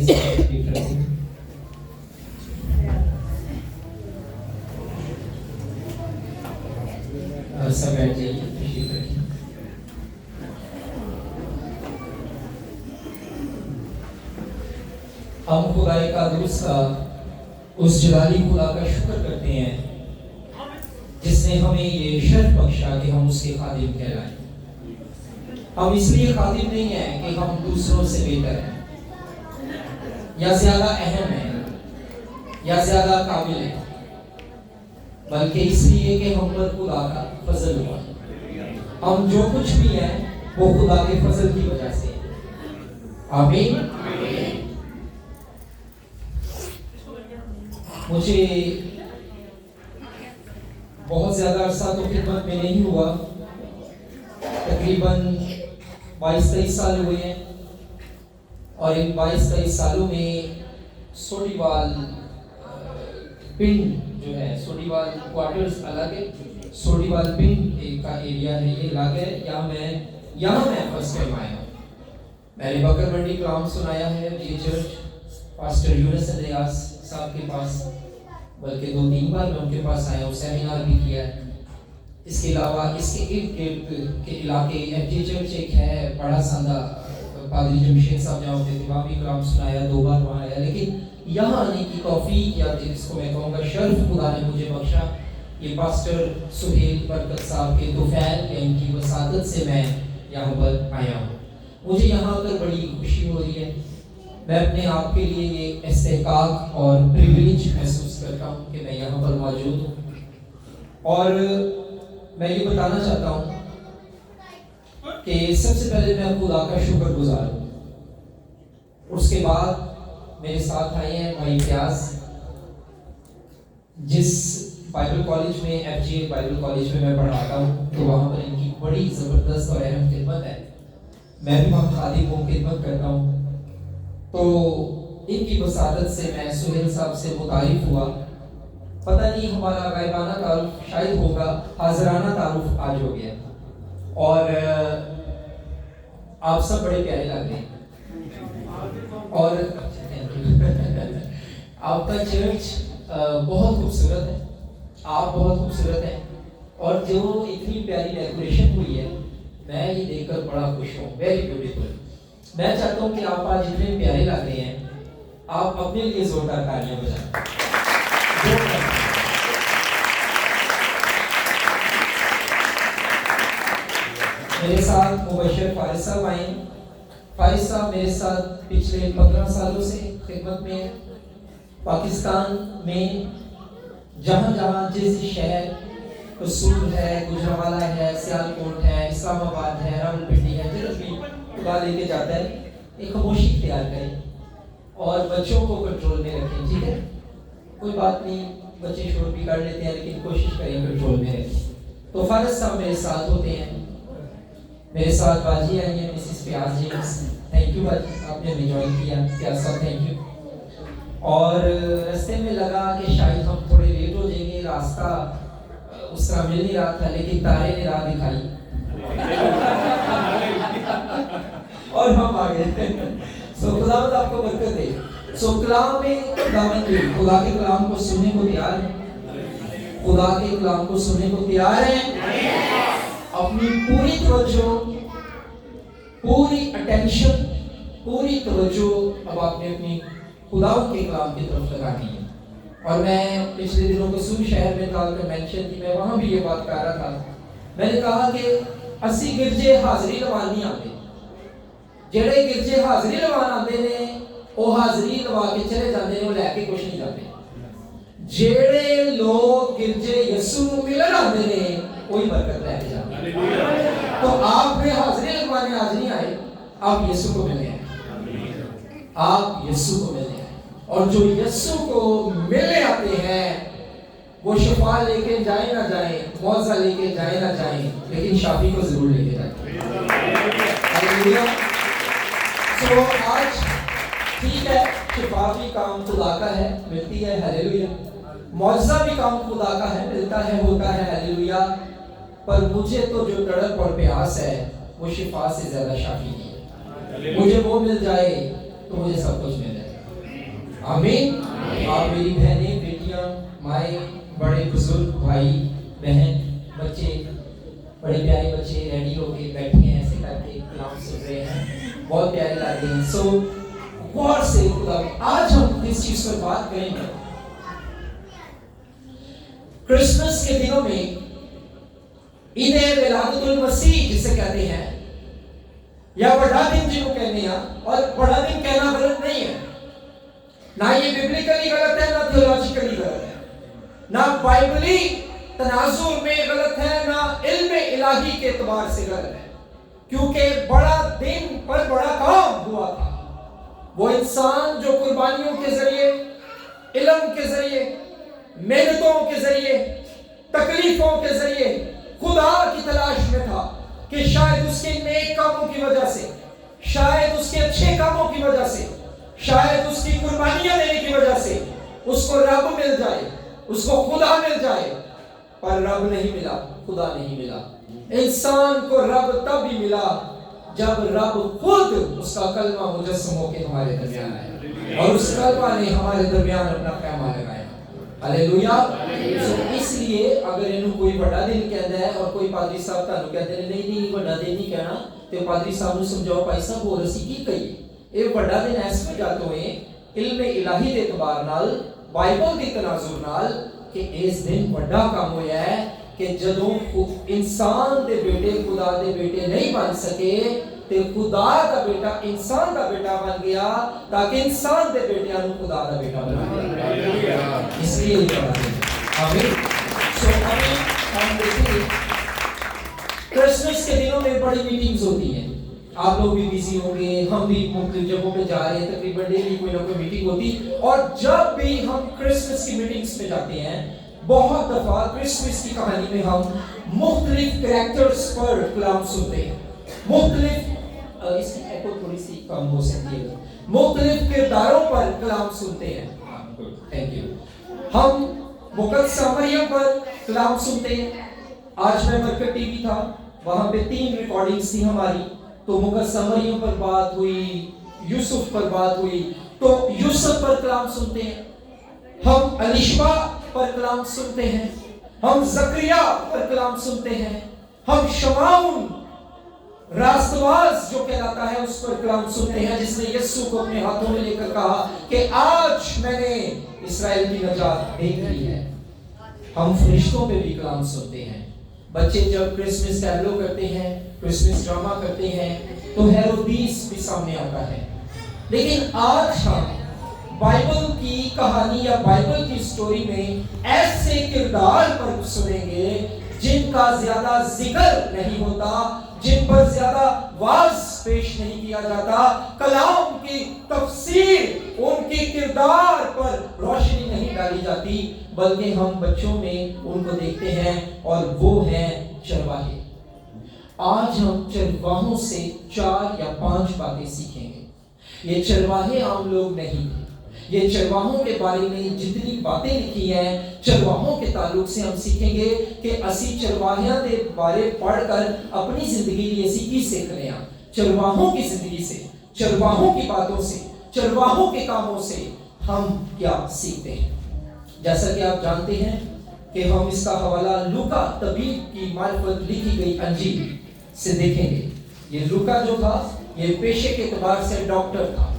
ساتھ تشریف رکھیں. اور سب بیٹھ جائیے, تشریف رکھیں. ہم خدا قادوس کا, اس جلالی خدا کا شکر کرتے ہیں جس نے ہمیں یہ شرف بخشا کہ ہم اس کے خادم کہلائیں. ہم اس لیے خادم نہیں ہیں کہ ہم دوسروں سے بہتر ہیں یا زیادہ اہم ہیں یا زیادہ قابل ہیں, بلکہ اس لیے کہ ہم پر خدا کا فضل ہوا. ہم جو کچھ بھی ہیں وہ خدا کے فضل کی وجہ سے. آمین. مجھے بہت زیادہ عرصہ تو خدمت میں نہیں ہوا, تقریباً 22-23 سال ہوئے ہیں, اور ان 22-23 سالوں میں سوڈیوال پنڈ جو ہے, سوڈیوال کوارٹرز الگ ہے, سوڈیوال پنڈ کا ایریا ہے, یہ الگ ہے. یہاں میں فرسٹ ٹائم آیا ہوں. میں نے بکر منڈی کلام سنایا ہے, یہ چرچ پاسٹر یونس الیاس صاحب کے پاس, بلکہ 2-3 بار میں ان کے پاس آیا ہوں, سیمینار بھی کیا ہے. اس کے علاوہ اس کے ارد گرد کے علاقے ایف جی چرچ ایک ہے بڑا ساندہ, پادری جمشید صاحب جہاں ہوتے تھے وہاں بھی کلام سنایا, 2 بار وہاں آیا. لیکن یہاں آنے کی توفیق یا جس کو میں کہوں گا شرف خدا نے مجھے بخشا, یہ پاسٹر سہیل برکت صاحب کے توفیل یا ان کی وساطت سے میں یہاں پر آیا ہوں. مجھے یہاں آ کر بڑی خوشی ہو رہی ہے. میں اپنے آپ کے لیے یہ استحقاق اور پریویلیج محسوس کرتا ہوں کہ میں یہاں پر موجود ہوں. اور میں یہ بتانا چاہتا ہوں کہ سب سے پہلے میں خدا کا شکر گزار ہوں. اس کے بعد میرے ساتھ آئے ہیں بھائی پیاز, جس بائبل کالج میں ایف جی بائبل کالج میں میں پڑھاتا ہوں, تو وہاں پر ان کی بڑی زبردست اور اہم خدمت ہے. میں بھی وہاں خادم ہوں, خدمت کرتا ہوں. تو ان کی وساطت سے میں سہیل صاحب سے متعارف ہوا. پتہ نہیں ہمارا غائبانہ تعارف شاید ہوگا, حاضرانہ تعارف آج ہو گیا. اور آپ سب بڑے پیارے لگ رہے ہیں, اور آپ کا چرچ بہت خوبصورت ہے, آپ بہت خوبصورت ہیں, اور جو اتنی پیاری ڈیکوریشن ہوئی ہے میں یہ دیکھ کر بڑا خوش ہوں. Very beautiful. میں چاہتا ہوں کہ آپ آج اتنے پیارے لگ رہے ہیں, آپ اپنے لیے زوردار تالیاں بجائیں. میرے ساتھ مبشر فارس صاحب آئے. فارس صاحب میرے ساتھ پچھلے 15 سالوں سے خدمت میں ہیں. پاکستان میں جہاں جہاں جس شہر قصور ہے, گجرانوالہ ہے, سیالکوٹ ہے, اسلام آباد ہے, راولپنڈی ہے, جدھر بھی خدا لے کے جاتا ہے, ایک خاموشی اختیار کریں اور بچوں کو کنٹرول میں رکھیں. ٹھیک ہے, کوئی بات نہیں, بچے شور بھی کر لیتے ہیں لیکن کوشش کریں کنٹرول میں رکھیں. تو فارس صاحب میرے ساتھ ہوتے ہیں. میرے ساتھ باجی آئی ہیں, مسز پیاز جی. تھینک یو باجی, آپ نے ہمیں جوائن کیا. پیاز صاحب تھینک یو. اور راستے میں لگا کہ شاید ہم تھوڑے لیٹ ہو جائیں گے, راستہ اس طرح مل نہیں رہا تھا, لیکن تارے نے راہ دکھائی اور ہم آ گئے. سو خداوند آپ کو برکت دے. سو کلام میں خدا کے کلام کو سننے کو تیار ہیں, خدا کے کلام کو سننے کو تیار ہیں. اپنی پوری توجہ, پوری اٹینشن, پوری توجہ اب آپ نے اپنی خداوند کے کلام کی طرف لگانی ہے. اور میں پچھلے دنوں قصور شہر میں ڈال کر مینشن کی, میں وہاں بھی یہ بات کر رہا تھا. میں نے کہا کہ اسی گرجے حاضری لوان نہیں آتے. جڑے گرجے حاضری لوان آتے نے وہ حاضری لوا کے چلے جاتے ہیں, وہ لے کے کچھ نہیں جاتے. جڑے لوگ گرجے یسوع نوں ملن آتے ہیں وہی برکت لے کے جاتے ہیں. تو آپ نے حاضری لگوانے آج نہیں آئے, آپ یسوع کو ملے ہیں, آپ یسوع کو ملے ہیں. اور جو یسوع کو ملنے آتے ہیں وہ شفا لے کے جائیں نہ جائیں, معاوضہ لے کے جائیں نہ جائیں, لیکن شافی کو ضرور لے کے جائیں. ہاللیلویا. سو آج ٹھیک ہے, شفا بھی کام خدا کا ہے, ملتی ہے. ہاللیلویا. معاوضہ بھی کام خدا کا ہے, ملتا ہے, ہوتا ہے. ہاللیلویا. پر مجھے تو جو تڑپ اور پیاس ہے وہ شفا سے زیادہ شافی ہے. مجھے وہ مل جائے تو مجھے سب کچھ مل جائے. आमीन। आप मेरी बहनें, बेटियां, माएँ, बड़े बुजुर्ग, भाई बहन, बच्चे, बड़े प्यारे बच्चे रेडी होके बैठे हैं, ऐसे करके कलाम सुन रहे हैं, बहुत प्यारे लगते हैं। सो गौर से खुदा, आज हम इस चीज पर बात करेंगे। क्रिसमस के दिनों में ईद मिलादुल मसीह जिसे कहते हैं, या बड़ा दिन जिनको कहते हैं, और बड़ा दिन कहना गलत नहीं है, ना ये बिब्लिकली गलत है, ना थियोलॉजिकली गलत है, ना बाइबली तनाजुर में गलत है, ना इल्म इलाही के एतबार से गलत है, क्योंकि बड़ा दिन पर बड़ा काम हुआ था। वो इंसान जो कुर्बानियों के जरिए, इल्म के जरिए, मेहनतों के जरिए, तकलीफों के जरिए खुदा की तलाश में था कि शायद उसके नेक कामों की वजह से, शायद उसके अच्छे कामों की वजह से, शायद उसकी कुर्बानियां देने की वजह से उसको रब मिल जाए, उसको खुदा मिल जाए। पर रब नहीं मिला, खुदा नहीं मिला। इंसान को रब तब भी मिला जब रब खुद उसका कलमा मुजस्सम होकर हमारे दरमियान आया, और उस कलमा ने हमारे दरमियान अपना पैमा लगाया। हालेलुया। इसलिए अगर इन्हों कोई बड़ा दिन कहता है और कोई पादरी साहब तानू कहते हैं नहीं बड़ा दिन नहीं कहना, तो पादरी साहब ने समझाओ भाई साहब होर असी की कहिए। ये बड़ा दिन ऐसे में जाते हुए इल्म इलाही के एतबार नाल, बाइबल की तनाजुर नाल, कि इस दिन बड़ा काम होया है कि जदों इंसान दे बेटे खुदा दे बेटे नहीं बन सके, ते खुदा का बेटा इंसान का बेटा बन गया, ताकि इंसान दे बेटियां को खुदा का बेटा बना दिया। इसलिए ये बड़ा दिन। आमीन। सो हम देखेंगे क्रिसमस के दिनों में बड़ी मीटिंग्स होती हैं। आप लोग भी बिजी होंगे, हम भी मुख्तलिफ जगहों पे जा रहे हैं, तकरीबन डेली कोई ना कोई मीटिंग होती। और जब भी हम क्रिसमस की मीटिंग्स में जाते हैं, बहुत दफा क्रिसमस की कहानी में हम मुख्तलिफ कैरेक्टर्स पर कलाम सुनते हैं, मुख्तलिफ इसकी एको थोड़ी सी कम हो सकती है, मुख्तलिफ किरदारों पर कलाम सुनते हैं। Thank you. हम मुकद्दसा मरियम पर कलाम सुनते हैं। आज मैं बरकत टीवी था, वहां पे 3 रिकॉर्डिंग्स थी हमारी, तो मुकद्दसा मरियम पर बात हुई, यूसुफ पर बात हुई, तो यूसुफ पर कलाम सुनते हैं। हम अलिशबा पर कलाम सुनते हैं, हम जकरिया पर कलाम सुनते हैं, हम शमाउन रास्तबाज जो कहलाता है उस पर कलाम सुनते हैं, जिसने यीशु को अपने हाथों में लेकर कहा कि आज मैंने इस्राएल की नजात देख ली है। हम फरिश्तों पे भी कलाम सुनते हैं। बच्चे जब क्रिसमस कैरोल करते हैं, क्रिसमस ड्रामा करते हैं, तो हेरोदीस भी सामने आता है। लेकिन आज हम बाइबल की कहानी या बाइबल की स्टोरी में ऐसे किरदार पर सुनेंगे जिनका ज्यादा जिक्र नहीं होता, जिन पर ज्यादा वाज पेश नहीं किया जाता, कलाम की तफसीर उनके किरदार पर रोशनी नहीं डाली जाती, बल्कि हम बच्चों में उनको देखते हैं, और वो हैं चरवाहे। आज हम चरवाहों से 4 या 5 बातें सीखेंगे। ये चरवाहे आम लोग नहीं थे। ये चरवाहों के बारे में जितनी बातें लिखी हैं, चरवाहों के ताल्लुक से हम सीखेंगे कि असी चरवाहियां के बारे पढ़कर अपनी जिंदगी लिए असी की सीखने हैं। चरवाहों की जिंदगी से, चरवाहों की बातों से, चरवाहों के कामों से हम क्या सीखते हैं। जैसा कि आप जानते हैं कि हम इसका हवाला लूका तबीब की मार्फत लिखी गई अंजील से देखेंगे। ये लूका जो था, ये पेशे के एतबार से डॉक्टर था,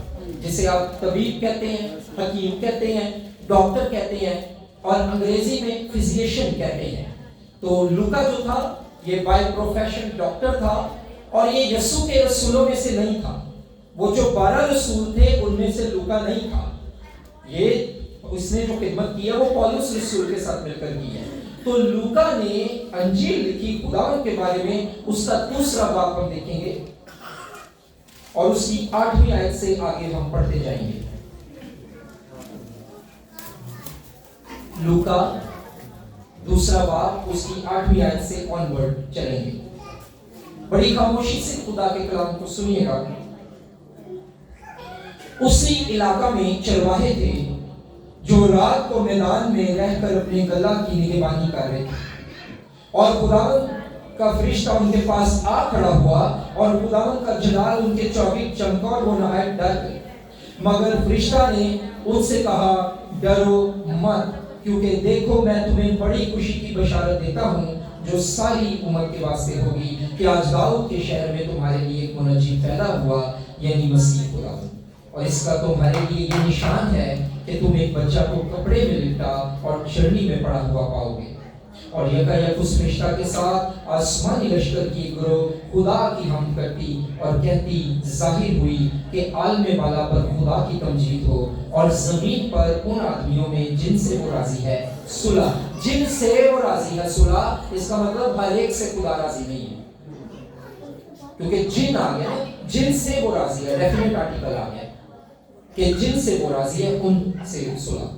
जिसे आप तबीब कहते हैं, हकीम कहते हैं, डॉक्टर कहते हैं, और अंग्रेजी में फिजिशियन कहते हैं। तो लूका जो था, ये बाय प्रोफेशन डॉक्टर था, और ये यीशु के रसूलों में से नहीं था। वो जो 12 रसूल थे उनमें से लूका नहीं था। ये उसने जो खिदमत की है वो पौलुस रसूल के साथ मिलकर की है। तो लूका ने अंजील लिखी खुदावंद के बारे में, उसका दूसरा बाब हम देखेंगे, और उसकी 8वीं आयत से आगे हम पढ़ते जाएंगे। लूका दूसरा बाब, उसकी 8वीं आयत से ऑनवर्ड चलेंगे। बड़ी खामोशी से खुदा के कलाम को सुनिएगा। उसी इलाका में चरवाहे थे जो रात को मैदान में रहकर अपने गला की निगरानी कर रहे थे, और खुदावंद का फरिश्ता उनके पास आ खड़ा हुआ, और खुदावंद का जलाल उनके चौबीस चमका, और वो नहायत डर गए। मगर फरिश्ता ने उनसे कहा, डरो मत, क्योंकि देखो मैं तुम्हें बड़ी खुशी की बशारत देता हूँ जो सारी उम्मत के वास्ते होगी कि आज दाऊद के शहर में तुम्हारे लिए एक मुनज्जी पैदा हुआ, यानी मसीह खुदा। और इसका तुम्हारे लिए ये निशान है कि तुम एक बच्चा को कपड़े में लिपटा और चरनी में पड़ा हुआ पाओगे। और यकायक उस फरिश्ता के साथ आसमानी लश्कर की गिरोह खुदा की हम करती और कहती जाहिर हुई कि आलमे बाला पर खुदा की तमजीद हो और जमीन पर उन आदमियों में जिनसे वो राजी है सुलह। जिनसे वो राजी है सुलह, इसका मतलब हर एक से खुदा राजी नहीं है, क्योंकि जिन आ गया, जिनसे वो राजी है, डेफिनेट आर्टिकल आ गया कि जिनसे वो राजी है उनसे सुलह।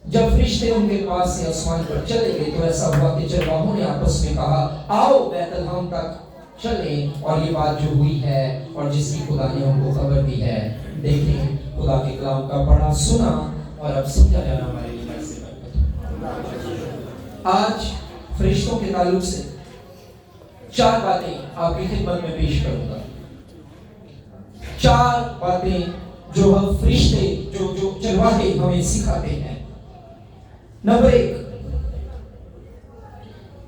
जब फरिश्ते उनके पास से आसमान पर चले गए तो ऐसा हुआ कि चरवाहों ने आपस में कहा, आओ बैतलहम तक चलें और ये बात जो हुई है और जिसकी खुदा ने हमको खबर दी है देखें। खुदा के कलाम का पढ़ा सुना और अब समझा जाना हमारे लिए से बरकत। आज फरिश्तों के ताल्लुक से 4 बातें आपकी खिदमत में पेश करूंगा। 4 बातें जो हम फरिश्ते जो चरवाहे हमें सिखाते हैं। नंबर 1,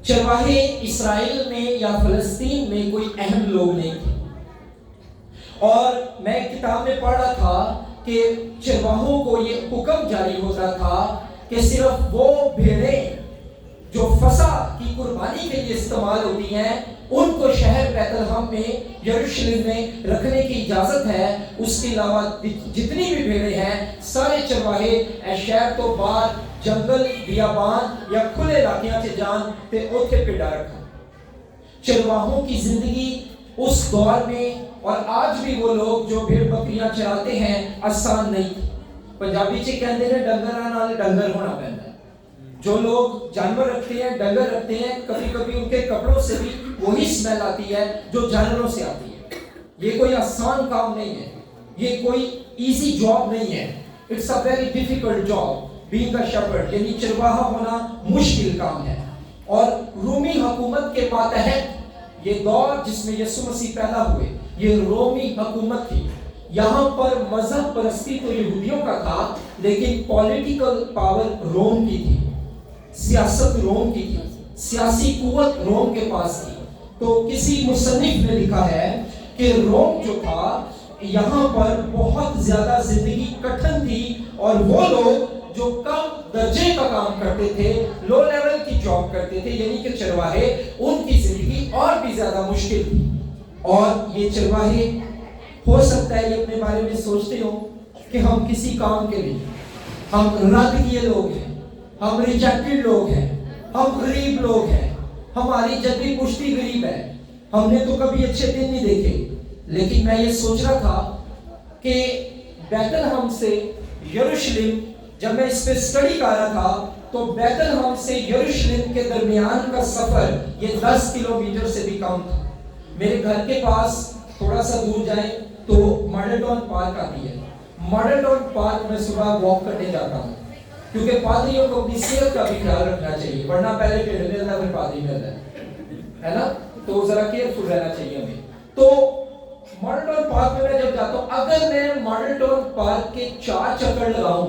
चरवाहे इस्राएल में या फलस्तीन में कोई अहम लोग नहीं थे। और मैं किताब में पढ़ रहा था कि चरवाहों को ये हुक्म जारी होता था कि सिर्फ वो भेड़ें जो फसा की कुर्बानी के लिए इस्तेमाल होती हैं उनको शहर बैतलहम में यरूशलेम में रखने की इजाजत है। उसके अलावा जितनी भी भेड़ें हैं सारे चरवाहे शहर तो बाहर जंगल बियाबान या खुले इलाकियां से जान ते ओथे पिड़ा रखा। चरवाहों की जिंदगी उस दौर में और आज भी वो लोग जो भेड़ बकरियां चराते हैं आसान नहीं। पंजाबी च कहते हैं डंगरां नाल डंगर होना पैंदा है। जो लोग जानवर रखते हैं, डंगर रखते हैं, कभी कभी उनके कपड़ों से भी वही स्मेल आती है जो जानवरों से आती है। ये कोई आसान काम नहीं है, ये कोई इजी जॉब नहीं है। It's a very difficult job being a shepherd, यानी चरवाहा होना मुश्किल काम है। और रोमी हुकूमत के मातहत ये दौर जिसमें यीशु मसीह पैदा हुए ये रोमी हुकूमत थी। यहाँ पर मजहब परस्ती तो यहूदियों का था, लेकिन पॉलिटिकल पावर रोम की थी, सियासत रोम की थी, सियासी कुव्वत रोम के पास थी। तो किसी मुसन्निफ ने लिखा है कि रोम जो था यहाँ पर बहुत ज्यादा जिंदगी कठिन थी और वो लोग जो कम दर्जे का काम करते थे, लो लेवल की जॉब करते थे, यानी कि चरवाहे, उनकी जिंदगी और भी ज्यादा मुश्किल थी। और ये चरवाहे हो सकता है ये अपने बारे में सोचते हो कि हम किसी काम के लिए, हम रद्द किए लोग हैं, हम रिजेक्टेड लोग हैं, हम गरीब लोग हैं, हमारी जद्दी पुश्ती गरीब है, हमने तो कभी अच्छे दिन नहीं देखे। लेकिन मैं ये सोच रहा था कि बैतलहम से यरूशलेम, जब मैं इस पे स्टडी कर रहा था तो बैतलहम से यरूशलेम के दरमियान का सफर ये 10 किलोमीटर से भी कम था। मेरे घर के पास थोड़ा सा दूर जाए तो मॉडल टाउन पार्क आती है। मॉडल टाउन पार्क में सुबह वॉक करने जाता हूँ, क्योंकि पादरियों को अपनी सेहत का भी ख्याल रखना चाहिए, वरना पहले टेढ़े मिलता फिर पादरी मिलता है ना, तो जरा केयरफुल रहना चाहिए हमें। तो मॉडल टाउन पार्क में मैं जब जाता हूँ, अगर मैं मॉडल टाउन पार्क के 4 चक्कर लगाऊं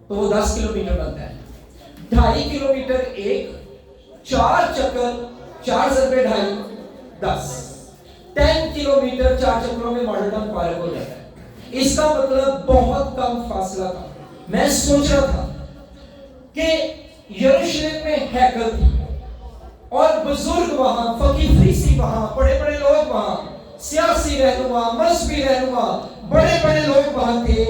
तो वो 10 किलोमीटर बनता है। 2.5 किलोमीटर एक, 4 चक्कर, 4 से 2.5, 10 किलोमीटर 4 चक्करों में मॉडल टाउन पार्क हो जाता है। इसका मतलब बहुत कम फासला था। मैं सोच रहा था कि यरूशलेम में हैकल थी और बुजुर्ग वहां, फकीर फरीसी वहां, बड़े बड़े लोग वहां, सियासी रहनुमा, मजहबी रहनुमा, बड़े बड़े लोग वहां थे।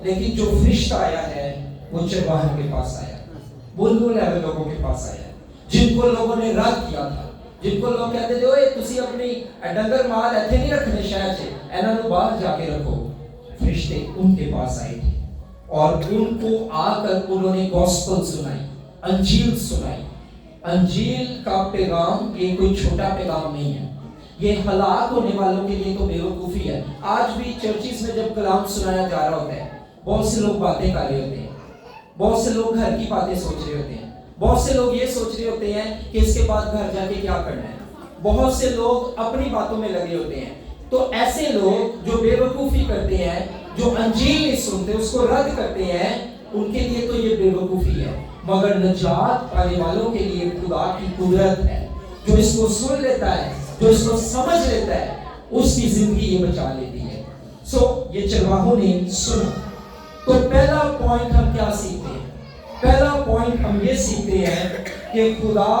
लेकिन जो फरिश्ता आया है वो चरवाहों के पास आया, वो लो लेवल लोगों के पास आया, जिनको लोगों ने रद्द किया था, जिनको लोग कहते थे ओए तुसी अपनी डंगर माल ऐसे नहीं रखने शहर से, इन्हां नूं बाहर जाके रखो। फरिश्ते उनके पास आए थे और उनको आकर उन्होंने गॉस्पेल सुनाई, अंजील सुनाई। अंजील का पैगाम ये कोई छोटा पैगाम नहीं है, ये हलाक होने वालों के लिए तो बेवकूफ़ी है। आज भी चर्चिस में जब कलाम सुनाया जा रहा होता है, बहुत से लोग बातें कर रहे होते हैं, बहुत से लोग घर की बातें सोच रहे होते हैं, बहुत से लोग ये सोच रहे होते हैं कि इसके बाद घर जाके क्या करना है, बहुत से लोग अपनी बातों में लगे होते हैं। तो ऐसे लोग जो बेवकूफ़ी करते हैं جو انجیل نہیں سنتے، اس کو رد کرتے ہیں، ان کے لیے تو یہ بے وقوفی ہے، مگر نجات پانے والوں کے لیے خدا کی قدرت ہے۔ جو اس کو سن لیتا ہے، جو اس کو سمجھ لیتا ہے، اس کی زندگی یہ بچا لیتی ہے۔ یہ چرواہوں نے سنا۔ تو پہلا پوائنٹ ہم کیا سیکھتے ہیں؟ پہلا پوائنٹ ہم یہ سیکھتے ہیں کہ خدا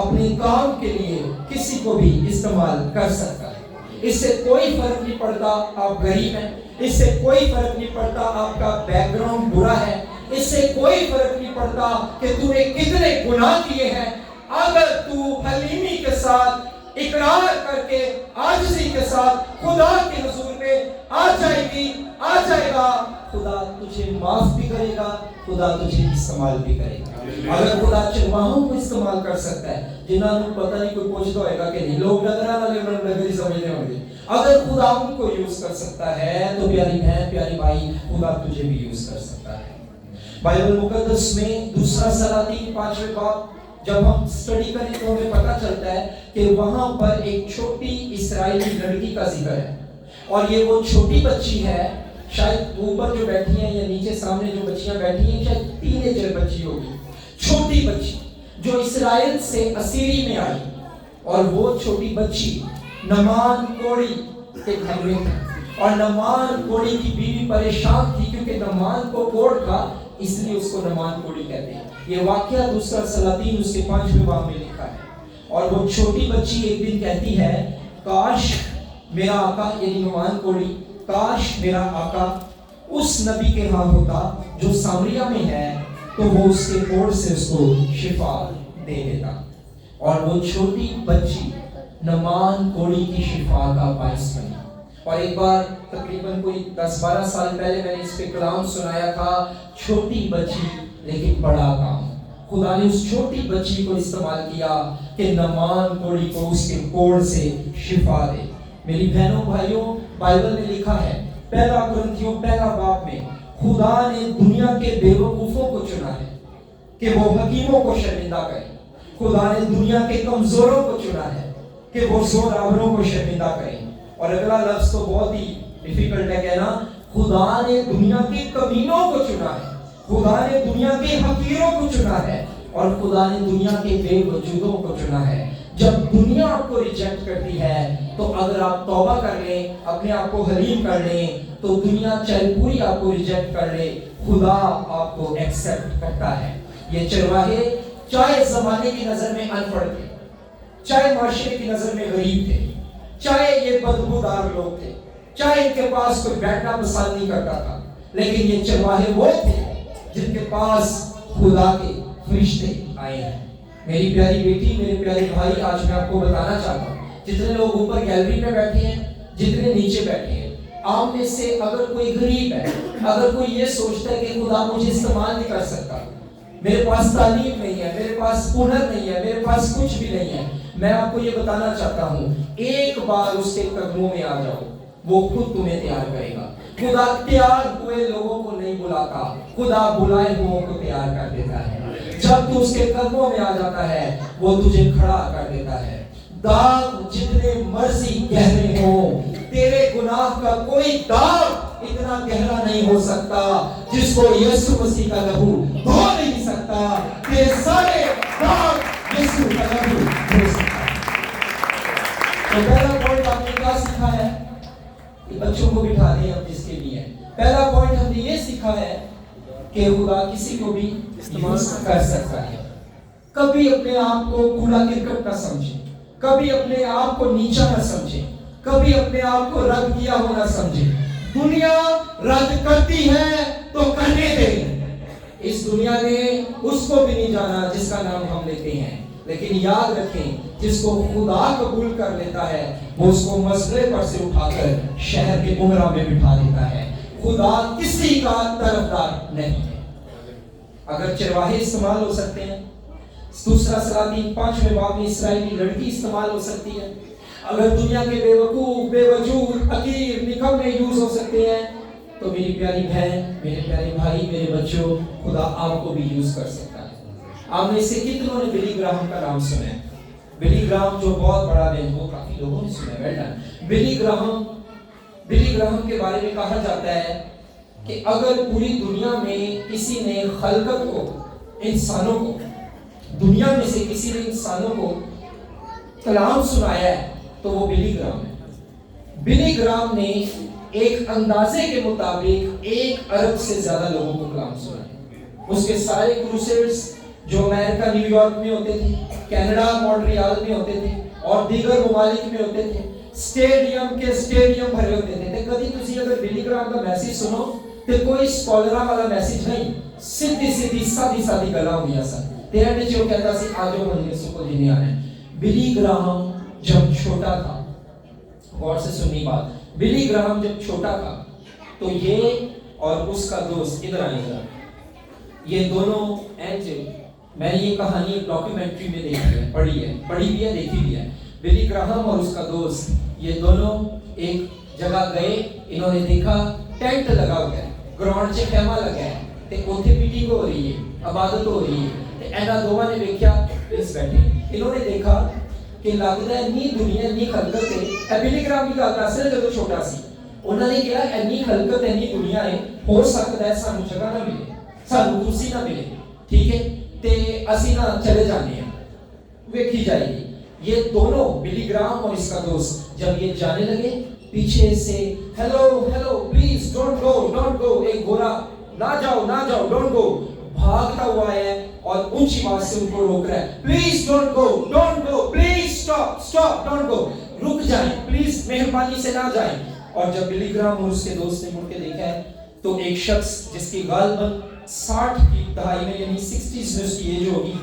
اپنے کام کے لیے کسی کو بھی استعمال کر سکتا ہے۔ اس سے کوئی فرق نہیں پڑتا آپ غریب ہیں، اس سے کوئی فرق نہیں پڑتا آپ کا بیک گراؤنڈ برا ہے، اس سے کوئی فرق نہیں پڑتا کہ تو نے کتنے گناہ کیے ہیں۔ اگر تو حلیمی کے ساتھ اقرار کر کے عاجزی کے ساتھ خدا کے حضور میں آ جائے گا، خدا تجھے معاف بھی کرے گا، خدا تجھے استعمال بھی کرے گا۔ اگر خدا چرواہوں کو استعمال کر سکتا ہے، جنہوں نے پتہ نہیں کوئی پوچھتا ہوئے گا کہ نہیں، لوگ نظرہ والے نگری سمجھنے ہوں گے، اگر خدا ان کو یوز کر سکتا ہے تو پیاری بہن پیاری بھائی، خدا تجھے بھی یوز کر سکتا ہے۔ بائبل مقدس میں دوسرا سلاطین 5ویں باب جب ہم سٹڈی کریں تو ہمیں پتہ چلتا ہے کہ وہاں پر ایک چھوٹی اسرائیلی لڑکی کا ذکر ہے، اور یہ وہ چھوٹی بچی ہے، شاید اوپر جو بیٹھی ہیں یا نیچے سامنے جو بچیاں بیٹھی ہیں شاید ٹینیجر بچی ہوگی، چھوٹی بچی جو اسرائیل سے اسیری میں آئی، اور وہ چھوٹی بچی نعمان کوڑی کے گھر میں تھی، اور نعمان کوڑی کی بیوی پریشان تھی کیونکہ نعمان کو کوڑ تھا، اس لیے اس کو نعمان کوڑی کہتے ہیں۔ یہ واقعہ دوسرا سلاطین اس کے 5ویں باب میں لکھا ہے، اور وہ چھوٹی بچی ایک دن کہتی ہے، کاش میرا آقا یعنی نعمان کوڑی، کاش میرا آقا اس نبی کے ہاں ہوتا جو سامریہ میں ہے، تو وہ اس کے کوڑ سے اس کو شفا دے دیتا۔ اور وہ چھوٹی بچی نعمان کوڑی کی شفا کا باعث بنی۔ اور ایک بار تقریباً کوئی 10-12 سال پہلے میں نے اس پہ کلام سنایا تھا، چھوٹی بچی لیکن بڑا کام۔ خدا نے اس چھوٹی بچی کو استعمال کیا کہ نعمان کوڑی کو اس کے کوڑ سے شفا دے۔ میری بہنوں بھائیوں، بائبل میں لکھا ہے پہلا کرنتھیوں 1 باب میں، خدا نے دنیا کے بے وقوفوں کو چنا ہے کہ وہ حکیموں کو شرمندہ کرے۔ خدا نے دنیا کے کمزوروں کو چنا ہے کہ وہ زور آوروں کو شرمندہ کرے۔ اور اگلا لفظ تو بہت ہی ڈیفیکلٹ ہے کہنا، خدا نے دنیا کے کمینوں کو چنا ہے، خدا نے دنیا کے حقیروں کو چنا ہے، اور خدا نے دنیا کے بے وجودوں کو چنا ہے۔ جب دنیا آپ کو ریجیکٹ کرتی ہے تو اگر آپ توبہ کر لیں، اپنے آپ کو حلیم کر لیں، تو دنیا چاہے پوری آپ کو ریجیکٹ کر لے، خدا آپ کو ایکسپٹ کرتا ہے۔ یہ چرواہے چاہے زمانے کی نظر میں ان پڑھ تھے، چاہے معاشرے کی نظر میں غریب تھے، چاہے یہ بدبودار لوگ تھے، چاہے ان کے پاس کوئی بیٹھنا پسند نہیں کرتا تھا، لیکن یہ چرواہے وہ تھے جن کے پاس خدا کے فرشتے آئے ہیں۔ میری پیاری بیٹی، میرے پیارے بھائی، آج میں آپ کو بتانا چاہتا ہوں، جتنے لوگ اوپر گیلری میں بیٹھے ہیں، جتنے نیچے بیٹھے ہیں، آپ میں سے اگر کوئی غریب ہے، اگر کوئی یہ سوچتا ہے کہ خدا مجھے استعمال نہیں کر سکتا، میرے پاس تعلیم نہیں ہے، میرے پاس ہنر نہیں ہے، میرے پاس کچھ بھی نہیں ہے، میں آپ کو یہ بتانا چاہتا ہوں، ایک بار اس کے قدموں میں آ جاؤ، وہ خود تمہیں تیار کرے گا۔ خدا تیار ہوئے لوگوں کو نہیں بلاتا، خدا بلائے ہوئے کو تیار کر دیتا ہے۔ جب تو اس کے قدموں میں آ جاتا ہے، وہ تجھے کھڑا کر دیتا ہے۔ داغ جتنے مرضی گہرے ہوں، تیرے گناہ کا کوئی داغ اتنا گہرا نہیں ہو سکتا جس کو یسوع مسیح کا لہو دھو نہیں سکتا۔ تیرے سارے داغ یسوع کا لہو دھو سکتا ہے۔ تو پہلا پوائنٹ آپ نے کیا سیکھا ہے؟ کہ بچوں کو بٹھا دیں اب جس کے لیے۔ پہلا پوائنٹ ہم نے یہ سیکھا ہے کہ خدا کسی کو بھی استعمال کر سکتا ہے۔ کبھی اپنے آپ کو کوڑا کرکٹ نہ سمجھیں، کبھی اپنے آپ کو نیچا نہ سمجھیں، کبھی اپنے آپ کو رد کیا ہوا نہ سمجھیں۔ دنیا رد کرتی ہے تو کرنے دیں۔ اس دنیا نے اس کو بھی نہیں جانا جس کا نام ہم لیتے ہیں، لیکن یاد رکھیں جس کو خدا قبول کر لیتا ہے وہ اس کو مسئلے پر سے اٹھا کر شہر کے عمرہ میں بٹھا دیتا ہے۔ خدا کسی کا طرفدار نہیں ہے۔ اگر چرواہے استعمال ہو سکتے ہیں، دوسرا سلاطین 5ویں باب میں اسرائیلی لڑکی استعمال ہو سکتی ہے، اگر دنیا کے بے وقوف، بے وجود، حقیر، نکمے یوز ہو سکتے ہیں، تو میری پیاری بہن، میرے پیارے بھائی، میرے بچوں، خدا آپ کو بھی یوز کر سکتا ہے۔ آپ میں سے کتنوں نے بلی گراہم کا نام سنا ہے؟ بلی گراہم جو بہت بڑا ہے، وہ کافی لوگوں نے سنا ہے۔ بلی گراہم کے بارے میں کہا جاتا ہے کہ اگر پوری دنیا میں کسی نے خلقت کو، انسانوں کو، دنیا میں سے کسی نے انسانوں کو کلام سنایا ہے تو وہ بلی گرام ہے۔ بلی گرام نے ایک اندازے کے مطابق 1 ارب سے زیادہ لوگوں کو کلام سنایا۔ اس کے سارے کروسیڈز جو امریکہ نیو یارک میں ہوتے تھے، کینیڈا مونٹریال میں ہوتے تھے اور دیگر ممالک میں ہوتے تھے، سٹیڈیم بھرے ہوتے تھے۔ تے کبھی تسی اگر بلی گرام کا میسج سنو تے کوئی سکولراں والا میسج نہیں، سیدھی سادی گلاں ہوندیاں سن۔ تے اینڈ جو کہتا سی آجو ہن یسوع کو لینے آنا ہے۔ بلی گراہم جب چھوٹا تھا، غور سے سنی بات، بلی گراہم جب چھوٹا تھا تو یہ اور اس کا دوست، ادھر آئیں ذرا، یہ دونوں میں نے یہ کہانی ایک ڈاکیومنٹری میں دیکھی ہے، پڑھی بھی ہے، دیکھی بھی ہے۔ بلی گراہم اور اس کا دوست یہ دونوں ایک جگہ گئے، انہوں نے دیکھا ٹینٹ لگا ہوا ہے، گراؤنڈ سے خیمہ لگا ہے تے اوتھے میٹنگ ہو رہی ہے، عبادت ہو رہی ہے۔ تے انہاں دوواں نے دیکھا اس بیٹھے، انہوں نے دیکھا کہ لگدا ہے اتنی دنیا اتنی خلقت ہے۔ بلی گراہم کی گل دس رہے جدوں چھوٹا سی، انہوں نے کہا اتنی خلقت اتنی دنیا ہے، ہو سکتا ہے سانو جگہ نہ ملے، سانو کرسی نہ ملے، ٹھیک ہے تے اسی نہ چلے جانے ہیں، ویکھی جائے گی۔ یہ دونوں بلی گراہم اور اس کا دوست جب یہ جانے لگے، پیچھے سے ہیلو پلیز ڈونٹ گو، ایک گورا نہ جاؤ ڈونٹ گو بھاگتا ہوا ہے اور اونچی آواز سے ان کو روک رہا ہے، please don't go please stop don't go, رک جائیں پلیز، مہربانی سے نہ جائیں۔ اور جب بلی گراہم اور اس کے دوست نے مڑ کے دیکھا ہے تو ایک شخص جس کی غالباً 60 کی دہائی میں یعنی 60s میں اس کی ایج ہوگی،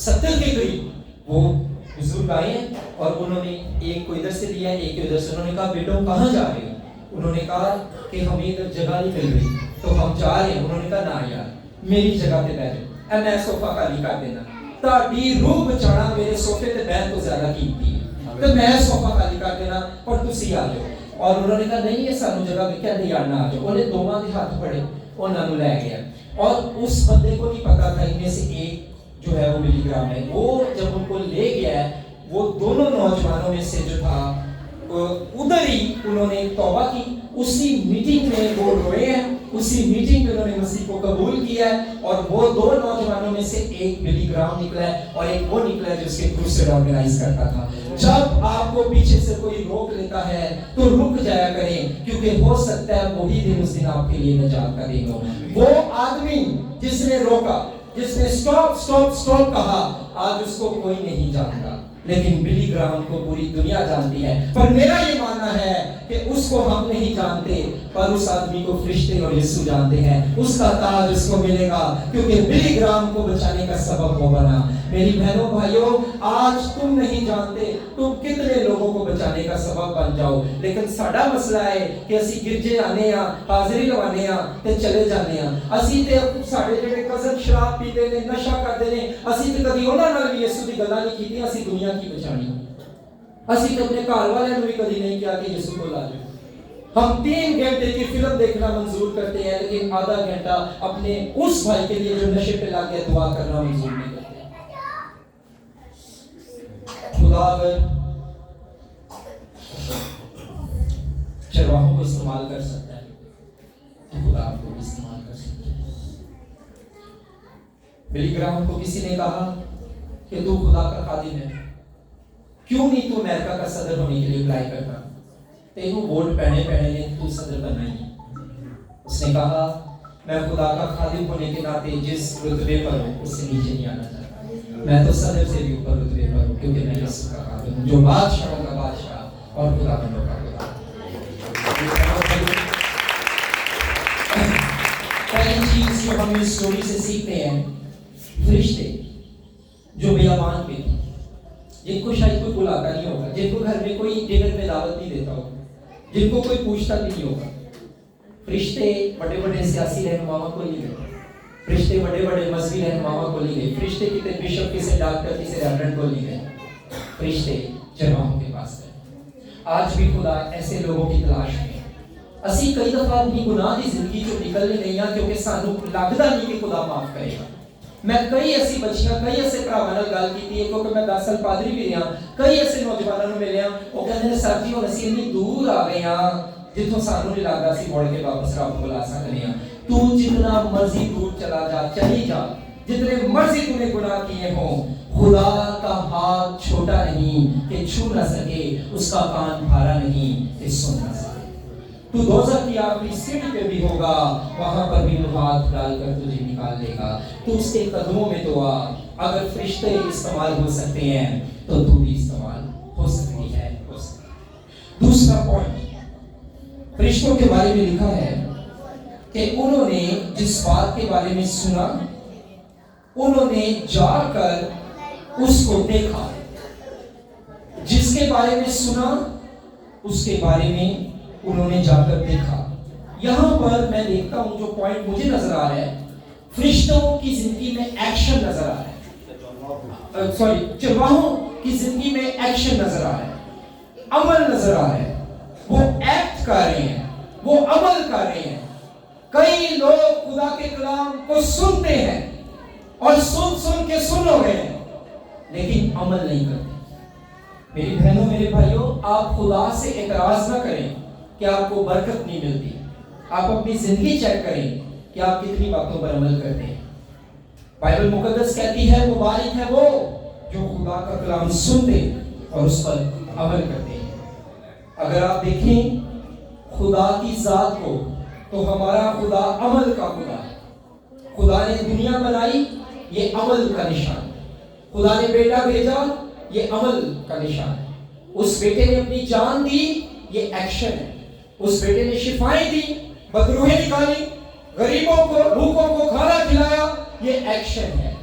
70 کے قریب، وہ بزرگ آئے ہیں اور انہوں نے ایک کو ادھر سے لیا ایک کو ادھر سے، انہوں نے کہا بیٹوں کہاں جا رہے ہو؟ انہوں نے کہا کہ ہمیں ادھر جگہ نہیں مل رہی تو ہم جا رہے ہیں۔ انہوں نے کہا نہ یار میری جگہ پہ بیٹھو، اے میں صوفہ خالی کر دینا، تاڑی روح بچانا میرے صوفے تے بیٹھ تو زیادہ قیمتی ہے تو میں صوفہ خالی کر دینا اور تسی آ جاؤ۔ اور انہوں نے کہا نہیں یہ سانو جگہ بھی کہتے یار نہ آ جاؤ۔ انہیں دوواں دے ہاتھ پڑے، انہوں نے لے گیا اور اس بندے کو نہیں پتا تھا ان میں سے ایک جو ہے وہ بلی گراہم ہے۔ وہ جب ان کو لے گیا ہے، وہ دونوں نوجوانوں میں سے جو تھا ادھر ہی انہوں نے توبہ کی، اسی میٹنگ میں وہ روئے ہیں، اسی میٹنگ میں انہوں نے مسیح کو قبول کیا ہے اور وہ دو نوجوانوں میں سے ایک بلی گراہم نکلا ہے اور ایک وہ نکلا ہے جو اس کے کروسیڈ آرگنائز کرتا تھا۔ جب آپ کو پیچھے سے کوئی روک لیتا ہے تو رک جایا کریں، کیونکہ ہو سکتا ہے وہی دن اس دن آپ کے لیے نجات کا دن ہو۔ وہ آدمی جس نے روکا، جس نے سٹاپ کہا، آج اس کو کوئی نہیں جانتا، لیکن بلی گراہم کو پوری دنیا جانتی ہے۔ پر میرا یہ ماننا ہے کہ اس کو ہم نہیں جانتے پر اس آدمی کو فرشتے اور یسوع جانتے ہیں، اس کا تاج اس کو ملے گا کیونکہ بلی گراہم کو بچانے کا سبب وہ بنا۔ میری بہنوں بھائیوں، آج تم نہیں جانتے تم کتنے لوگوں کو بچانے کا سبب بن جاؤ، لیکن ساڈا مسئلہ ہے کہ اسی گرجے آنے ہاں، حاضری لوانے ہاں تے چلے جانے ہاں۔ اسی تے ساڈے جڑے کزن شراب پیتے نے، نشہ کرتے نے، اسی تے کبھی انہاں نال بھی یسوع دی گلاں نہیں کیتیاں، اسی دنیا کی بچانی۔ اسی تے اپنے گھر والوں نے بھی کبھی نہیں کیا کہ یسوع کو لا جاؤ۔ ہم 3 گھنٹے کی فلم دیکھنا منظور کرتے ہیں لیکن آدھا گھنٹہ اپنے اس بھائی کے لیے جو نشے پہ لگ گیا دعا کرنا منظور نہیں کرتے۔ خدا اگر چرواہوں کو استعمال کر سکتا ہے تو خدا آپ کو بھی استعمال کر سکتا ہے۔ بلی گراہم کو کسی نے کہا کہ تو خدا کا خادم ہے، کیوں نہیں تو امریکہ کا صدر ہونے کے لیے اپلائی کرتا؟ تینوں ووٹ پہنے نے تو صدر بننا ہی۔ اس نے کہا میں خدا کا خادم ہونے کے ناطے جس رتبے پر ہوں اس سے نیچے نہیں آنا چاہتا، میں تو صدر سے بھی اوپر رتبے پر ہوں کیونکہ میں یسوع کا خادم ہوں جو بادشاہوں کا بادشاہ اور خدا بندوں کا خدا۔ پہلی چیز جو ہم اس اسٹوری سے سیکھتے ہیں، فرشتے جو بیابان پہ تھے، جن کو شاید کوئی بلاتا نہیں ہوگا، جن کو گھر میں کوئی ڈنر میں دعوت نہیں دیتا ہوگا، جن کو کوئی پوچھتا بھی نہیں ہوگا۔ فرشتے بڑے بڑے سیاسی رہنماؤں کو نہیں گئے، فرشتے بڑے بڑے مذہبی رہنماؤں کو نہیں گئے، فرشتے کسی بشپ کسی ڈاکٹر کسی ریورنڈ کو نہیں گئے، فرشتے چرواہوں کے پاس گئے۔ آج بھی خدا ایسے لوگوں کی تلاش میں۔ اسی کئی دفعہ اپنی گناہ کی زندگی چوں نکلنے نہیں آ کیونکہ سانو لگدا نہیں کہ خدا معاف کرے گا۔ میں کئی ایسی بچیاں کئی ایسے بھراواں نال گل کیتی ہے کیونکہ میں 10 سال پادری بھی رہا، کئی ایسے نوجوانوں نوں ملے ہاں، وہ کہندے نے سر جی ہن اسی اتنی دور آ گئے ہاں जिथों सानू नहीं लगता सी मुड़ के वापस रब को ला सकते हैं। तू जितना मर्जी दूर चला जा, चली जा, जितने मर्जी तूने गुनाह किए हो, खुदा का हाथ छोटा नहीं कि छू न सके, उसका कान भारा नहीं कि सुन न सके। तू दोज़ख की आखिरी सीढ़ी पे भी होगा, वहां पर भी वो हाथ डालकर तुझे निकाल लेगा। तू उसके कदमों में तो आ। अगर फरिश्ते इस्तेमाल हो सकते हैं तो तू भी इस्तेमाल हो सकती है, हो सकती है। दूसरा पॉइंट, फरिश्तों के बारे में लिखा है कि उन्होंने जिस बात के बारे में सुना, उन्होंने जाकर उसको देखा। जिसके बारे में सुना उसके बारे में उन्होंने जाकर देखा। यहां पर मैं देखता हूं, जो पॉइंट मुझे नजर आ रहा है, फरिश्तों की जिंदगी में एक्शन नजर आ रहा है। चरवाहों की जिंदगी में एक्शन नजर आ रहा है, अमल नजर आ रहा है। वो एक्ट कर रहे हैं, वो अमल कर रहे हैं। कई लोग खुदा के कलाम को सुनते हैं और सुन के सुन हो रहे हैं, लेकिन अमल नहीं करते। मेरी बहनों, मेरे भाइयों, आप खुदा से एतराज ना करें कि आपको बरकत नहीं मिलती। आप अपनी जिंदगी चेक करें कि आप कितनी बातों पर अमल करते हैं। बाइबल मुकद्दस कहती है मुबारक है वो जो खुदा का कलाम सुनते और उस पर अमल करते हैं। अगर आप देखें खुदा की जात को, तो हमारा खुदा अमल का खुदा है। खुदा ने दुनिया बनाई, ये अमल का निशान। खुदा ने बेटा भेजा, ये अमल का निशान है। उस बेटे ने अपनी जान दी, ये एक्शन है। उस बेटे ने शिफाएं दी, बदरूहें निकाली, गरीबों को, भूखों को खाना खिलाया, ये एक्शन है।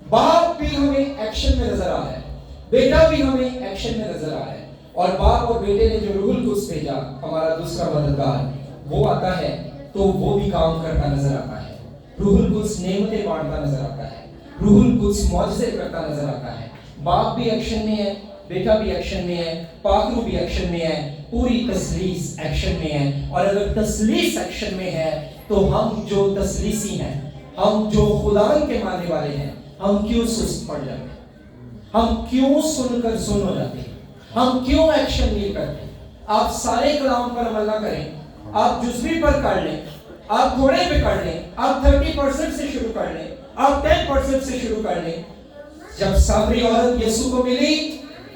बाप भी हमें एक्शन में नजर आ रहा है, बेटा भी हमें एक्शन में नजर आ रहा है। और बाप और बेटे ने जो रूहुल कुद्स भेजा, हमारा दूसरा मददगार, वो आता है तो वो भी काम करता नजर आता है। रूहुल कुद्स नेमतें बांटता नजर आता है, रूहुल कुद्स मौजज़े करता नजर आता है। बाप भी एक्शन में है, बेटा भी एक्शन में है, पाखरू भी एक्शन में है, पूरी तसलीस एक्शन में है। और अगर तसलीस एक्शन में है तो हम जो तसलीसी हैं, हम जो खुदा के मानने वाले हैं, हम क्यों सुस्त पड़ जाते हैं? हम क्यों सुनकर सुन हो जाते हैं? हम क्यों एक्शन नहीं करते? आप सारे कलाम पर अमल ना करें, आप जुज़वी पर कर लें, आप थोड़े पे कर लें, आप 30% से शुरू कर लें, आप 10% से शुरू कर लें। जब सामरी औरत यीशु को मिली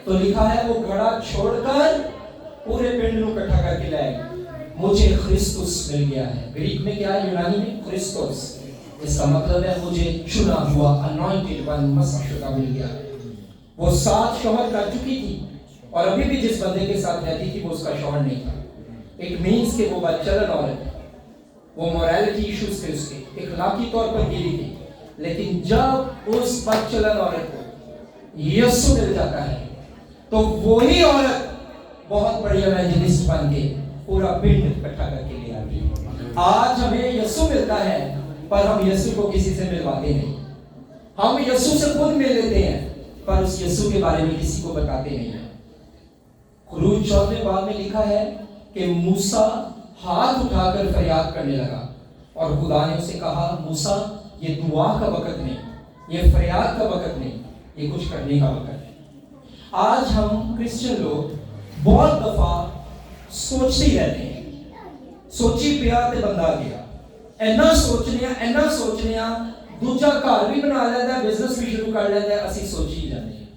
तो लिखा है वो घड़ा छोड़कर पूरे पिंड को इकट्ठा करके लाएगी। मुझे क्रिस्तुस मिल गया है। ग्रीक में क्या है, यूनानी में क्रिस्तुस। इसका मतलब है मुझे चुना हुआ, अनॉइंटेड वन, मसशुदा मिल गया है। वो 7 शौहर कर चुकी थी और अभी भी जिस बंदे के साथ रहती थी वो उसका शौहर नहीं था। इट मींस कि वो बदचलन औरत है, वो मोरालिटी इश्यूज थे, उसके इखलाकी तौर पर गिरी थी। लेकिन जब उस बदचलन औरत को यीशु मिल जाता है तो वही औरत बहुत बड़ी इवेंजलिस्ट बन के पूरा पिंड इकट्ठा करके ले आती है। आज हमें यीशु मिलता है पर हम यीशु को किसी से मिलवाते नहीं। हम यीशु से खुद मिल लेते हैं पर उस यीशु के बारे में किसी को बताते नहीं है। खुरूज 14वें बाब में लिखा है कि मूसा हाथ उठाकर फरियाद करने लगा और खुदा ने उसे कहा, मूसा ये दुआ का वक्त नहीं, ये फरियाद का वक्त नहीं, ये कुछ करने का वक्त है। आज हम क्रिश्चियन लोग बहुत दफा सोचते ही रहते हैं, सोची पिया ते बंदा गया, इन्ना सोचने दूजा घर भी बना लेता है, बिजनेस भी शुरू कर लेता है, असी सोची ही जाते हैं।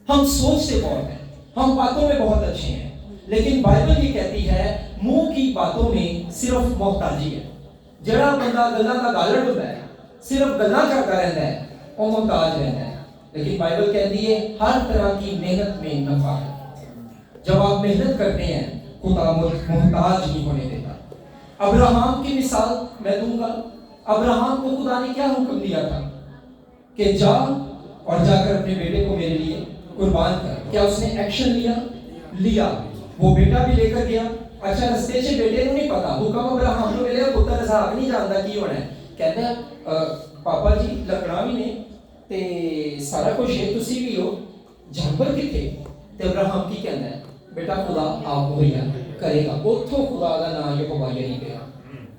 हम सोचते बहुत हैं, हम बातों में बहुत अच्छे हैं, लेकिन बाइबल ये कहती है मुंह की बातों में सिर्फ मोहताजी है। जड़ा बंदा गल्लां दा गालड़ होता है, सिर्फ गल्लां करता रहता है, वो मोहताज रहता है। लेकिन बाइबल कहती है हर तरह की मेहनत में नफा है। जब आप मेहनत करते हैं खुदा मोहताज नहीं होने देता। अब्राहम की मिसाल मैं दूंगा। अब्राहम को खुदा ने क्या हुक्म दिया था कि जा और जाकर अपने बेटे को मेरे लिए कुर्बान कर। क्या उसने एक्शन लिया? वो बेटा भी लेकर गया। अच्छा, रास्ते से बेटे को नहीं पता, हुक्म अब्राहम को मिले, पुत्र इसहाक नहीं जानता की होना है। कहता है पापा जी लकड़ा भी ने ते सारा कुछ है, तुसी भी हो, जानवर किथे? ते अब्राहम की कहता है बेटा खुदा आप मुहैया करेगा। उठो खुदा का नाम यहोवा यही गया,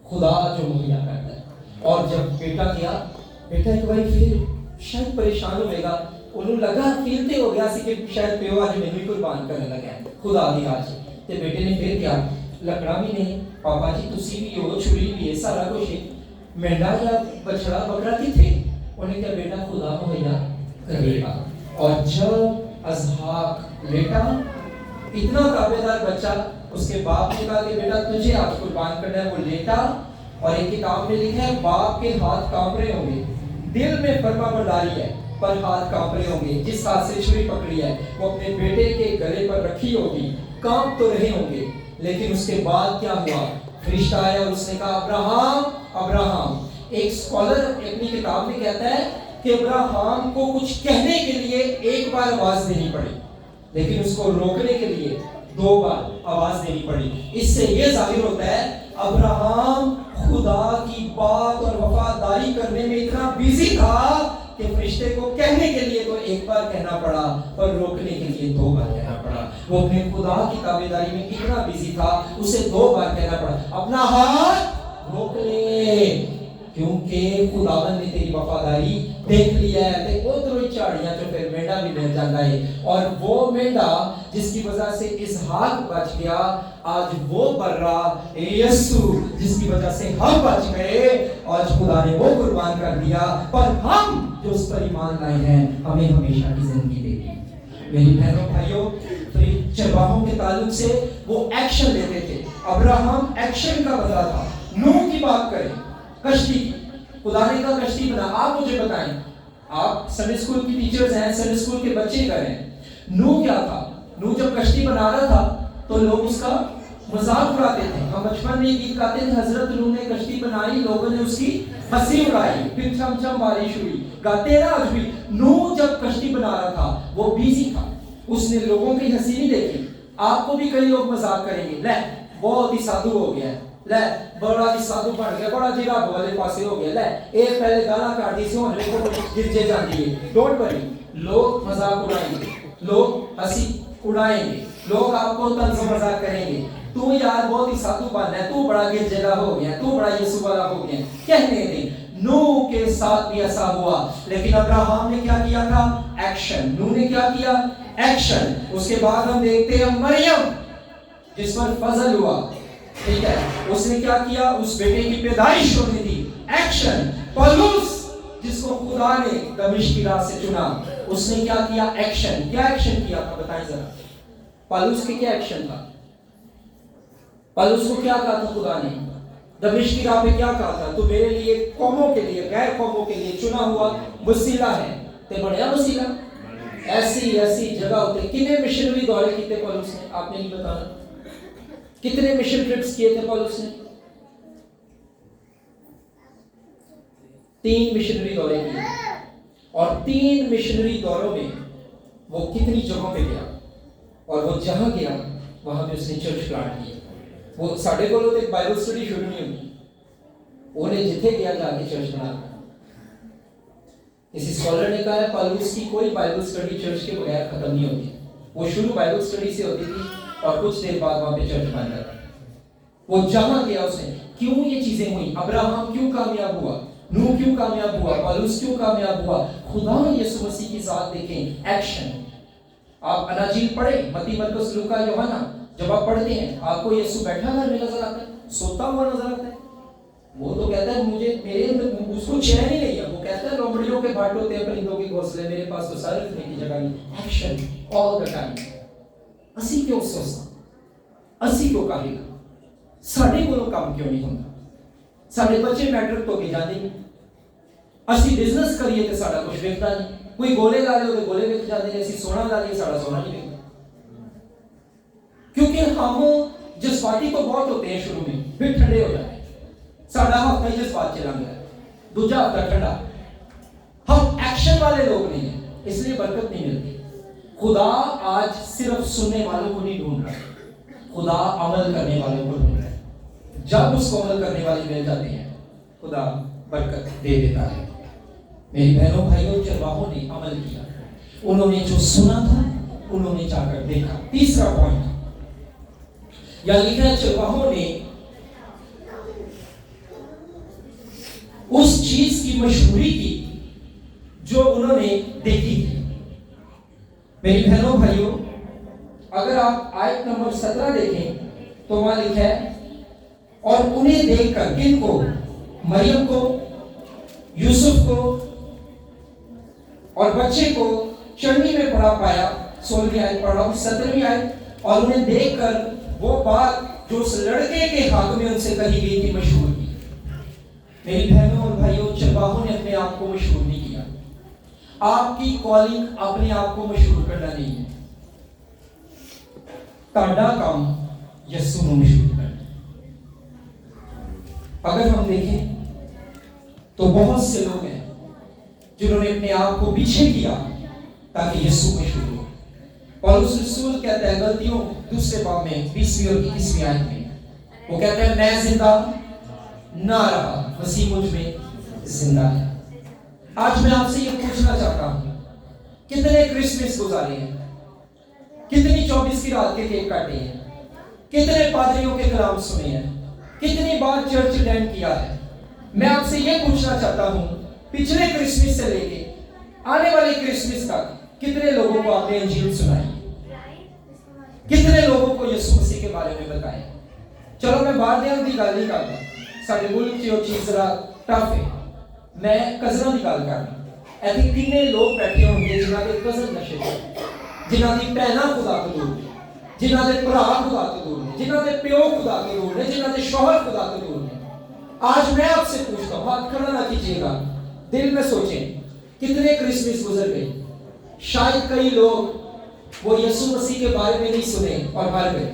खुदा जो मुहैया करता है। और जब बेटा गया, बेटा एक बार फिर शायद परेशान होएगा, उन्होंने लगा फीलते हो गया सी कि शायद प्यो आज मैनू कुर्बान करने लगा है खुदा दी आज। ते बेटे ने फिर क्या ਲੱਕੜਾਂ ਵੀ ਨੇ, ਪਾਪਾ ਜੀ ਤੁਸੀਂ ਵੀ ਹੋ, ਛੁਰੀ ਵੀ ਹੈ, ਸਾਰਾ ਕੁਝ ਹੈ, मेंढा या बछड़ा बकरा किथे? उन्हें क्या बेटा खुदा मुहैया करेगा। और जब इसहाक लेटा, इतना ताबेदार बच्चा, उसके बाप ने कहा कि बेटा तुझे आज कुर्बान करना है, वो लेटा, और एक किताब में लिखा है बाप के हाथ कांप रहे होंगे, दिल में फर्माबरदारी है पर हाथ कांप रहे होंगे, जिस हाथ से छुरी पकड़ी है वो अपने बेटे के गले पर रखी होगी, कांप तो रहे होंगे, लेकिन उसके बाद क्या हुआ? फरिश्ता आया और उसने कहा अब्राहम अब्राहम। एक स्कॉलर अपनी किताब में कहता है कि अब्राहम को कुछ कहने के लिए एक बार आवाज देनी पड़ी, लेकिन उसको रोकने के लिए 2 बार आवाज देनी पड़ी। इससे यह जाहिर होता है अब्राहम खुदा की बात और वफादारी करने में इतना बिजी था कि फरिश्ते को कहने के लिए तो एक बार कहना पड़ा, पर रोकने के लिए 2 बार कहना पड़ा। वो अपने खुदा की ताबेदारी में इतना बिजी था, उसे 2 बार कहना पड़ा अपना हाथ रोक ले, क्योंकि खुदावन ने तेरी वफादारी देख लिया है। ते उधरों ही झाड़ियां चो फिर मेंढा भी मिल जाता है, और वो मेंढा जिसकी वजह से इसहाक बच गया, आज वो बर्रा यीशु जिसकी वजह से हम बच गए, आज खुदा ने वो कुर्बान कर दिया, पर हम जो उस पर ईमान लाए हैं हमें हमेशा की जिंदगी देगी। मेरी बहनों भाइयों, चरवाहों के ताल्लुक से वो एक्शन लेते थे। अब्राहम एक्शन का बदला था। नूह की बात करें, कश्ती, खुदा ने कहा कश्ती बना। आप मुझे बताएं, आप संडे स्कूल की टीचर्स हैं, संडे स्कूल के बच्चे घर हैं, नूह क्या था? नूह जब कश्ती बना रहा था तो लोग उसका मजाक उड़ाते थे। हम बचपन में गीत गाते थे, हजरत नूह ने कश्ती बनाई, लोगों ने उसकी हंसी उड़ाई, फिर छमछम बारिश हुई, गाते रहा आज भी। नूह जब कश्ती बना रहा था वो बिजी था, उसने लोगों की हंसी नहीं देखी। आपको भी कई लोग मजाक करेंगे, ले बहुत ही साधु हो गया, ले बड़ा ही साधु बन गया, बड़ा जी रब वाले पासे हो गया, ले एक पहले गाना काटी सी हुन देखो गिरजे जाती है। डोंट वरी, लोग मजाक उड़ाएंगे, लोग हंसी उड़ाएंगे, लोग आपको तंज मजाक करेंगे, तू यार बहुत ही साधु बन है, तू बड़ा गिरजेगा हो गया, तू बड़ा यीशु वाला हो गया, कहने दे। नूह के साथ भी ऐसा हुआ, लेकिन अब्राहम ने क्या किया था? एक्शन। नूह ने क्या किया? एक्शन। उसके बाद हम देखते हैं मरियम जिस पर फजल हुआ, ठीक है, उसने क्या किया? उस बेटे की पैदाइश होने दी, एक्शन। पौलुस जिसको खुदा ने दमिश्क की राह से चुना, उसने क्या किया? एक्शन। क्या एक्शन किया था बताएं जरा? पौलुस के क्या एक्शन था? पौलुस को क्या कहा था खुदा ने? दमिश्क की राह पे क्या कहा था? तो मेरे लिए, कौमों के लिए, गैर कौमों के लिए चुना हुआ वसीला है। ते बढ़िया वसीला, ऐसी ऐसी जगह होते। कितने मिशनरी दौरे किए पौलुस ने? आपने नहीं बताया। कितने मिशन ट्रिप्स किए थे पौलुस ने? 3 मिशनरी दौरे किए, और 3 मिशनरी दौरों में वो कितनी जगहों पे गया, और वो जहां गया वहां पे उसने चर्च प्लांट की। वो साढ़े को एक बाइबल स्टडी शुरू नहीं होगी, उन्हें जिथे गया जाके चर्च बना। किसी स्कॉलर ने कहा है पौलुस की कोई बाइबल स्टडी चर्च के बगैर खत्म नहीं होती। वो शुरू बाइबल स्टडी से होती थी और कुछ देर बाद वहां पे चर्च बन जाता। वो जहां गया उसने, क्यों ये चीजें हुई? अब्राहम क्यों कामयाब हुआ? नूह क्यों कामयाब हुआ? पौलुस क्यों कामयाब हुआ? खुदा यीशु मसीह की जात देखें, एक्शन। आप अनाजील पढ़े, मत्ती, मरकुस, लूका, यूहन्ना, जब आप पढ़ते हैं आपको यीशु बैठा घर में नजर आता है, सोता हुआ नजर आता है। वो तो कहता है मुझे, मेरे अंदर उसको चैन ही नहीं है। वो कहता है लोमड़ियों के बाट होते हैं, परिंदों के घोंसले, मेरे पास तो सारे रखने की जगह नहीं। Action all the time. ਅਸੀਂ क्यों सोचना, ਅਸੀਂ क्यों कहेगा, ਸਾਡੇ ਕੋਲੋਂ ਕੰਮ क्यों नहीं ਹੁੰਦਾ? ਸਾਡੇ ਬੱਚੇ ਮੈਟ੍ਰਿਕ ਤੋਂ ਅੱਗੇ ਜਾਂਦੇ ਨਹੀਂ, ਅਸੀਂ ਬਿਜ਼ਨਸ ਕਰੀਏ ਤੇ ਸਾਡਾ ਕੁਝ ਵਿਕਦਾ ਨਹੀਂ। ਕੋਈ ਗੋਲੇ ਲਾ ਲੇ ਉਹਦੇ ਗੋਲੇ ਵਿਕ ਜਾਂਦੇ ਨੇ, ਅਸੀਂ ਸੋਨਾ ਲਾ ਲਈਏ ਸਾਡਾ ਸੋਨਾ नहीं ਵਿਕਦਾ। क्योंकि हम जज्बाती तो बहुत होते हैं शुरू में, फिर ठंडे हो जाते हैं। साढ़ा हफ्ता ही जज्बात चला गया, दूसरा हफ्ता ठंडा। हम एक्शन वाले लोग नहीं हैं, इसलिए बरकत नहीं मिलती। खुदा आज सिर्फ सुनने वालों को नहीं ढूंढ रहा, खुदा अमल करने वालों को ढूंढ रहा है। जब उसको अमल करने वाले मिल जाते हैं, खुदा बरकत दे देता है। मेरी बहनों भाइयों, चरवाहों ने अमल किया, उन्होंने जो सुना था उन्होंने जाकर देखा। तीसरा पॉइंट या लिखा है, चरवाहों ने उस चीज की मशहूरी की जो उन्होंने देखी थी। मेरी बहनों भाइयों, अगर आप आयत नंबर 17 देखें تو وہاں لکھا ہے اور انہیں دیکھ کر کن کو؟ مریم کو، یوسف کو اور بچے کو چڑھنی میں پڑا پایا. 16ویں آیت پڑھ رہا ہوں، 17ویں آیت. اور انہیں دیکھ کر وہ بات جو اس لڑکے کے حق میں ان سے کہی گئی تھی مشہور کی. میری بہنوں اور بھائیوں، چرواہوں نے اپنے آپ کو مشہور نہیں کیا. آپ کی کالنگ اپنے آپ کو مشہور کرنا نہیں ہے. تہاڈا کام یسوع کو مشہور کرنا. اگر ہم دیکھیں تو بہت سے لوگ ہیں جنہوں نے اپنے آپ کو پیچھے کیا تاکہ یسوع مشہور ہو. پولس رسول کہتا ہے غلطیوں 2 باب میں 20ویں اور 21ویں آیت میں، وہ کہتا ہے میں زندہ نہ رہا، مسیح مجھ میں زندہ ہے. آج میں آپ سے یہ پوچھنا چاہتا ہوں، کتنے کرسمس گزارے ہیں، کتنی 24 کی رات کے کیک کاٹے ہیں، کتنے پادریوں کے کلام سنے ہیں، کتنی بار چرچ اٹینڈ کیا ہے. میں آپ سے یہ پوچھنا چاہتا ہوں، پچھلے کرسمس سے لے کے آنے والے کرسمس تک کتنے لوگوں کو آپ نے انجیل سنائی، کتنے لوگوں کو یسوع مسیح کے بارے میں بتایا. چلو میں باہر دیاں دی گل نہیں کرتا، سارے ملک کی وہ چیز ذرا ٹف ہے. میں کزنوں کی گل کرنا. ایسے کتنے لوگ بیٹھے ہوں گے جنہاں کے کزن نشے کرتے، جنہاں کی بہناں خدا تو دور نے، جنہاں کے بھرا خدا تو دور نے، جنہاں کے پیو خدا تو دور نے، جنہاں کے شوہر خدا تو دور نے. آج میں آپ سے پوچھتا ہوں، ہاتھ کھڑا نہ کیجیے گا، دل میں سوچیں کتنے کرسمس گزر گئے. شاید کئی لوگ وہ یسوع مسیح کے بارے میں نہیں سنے اور مر گئے.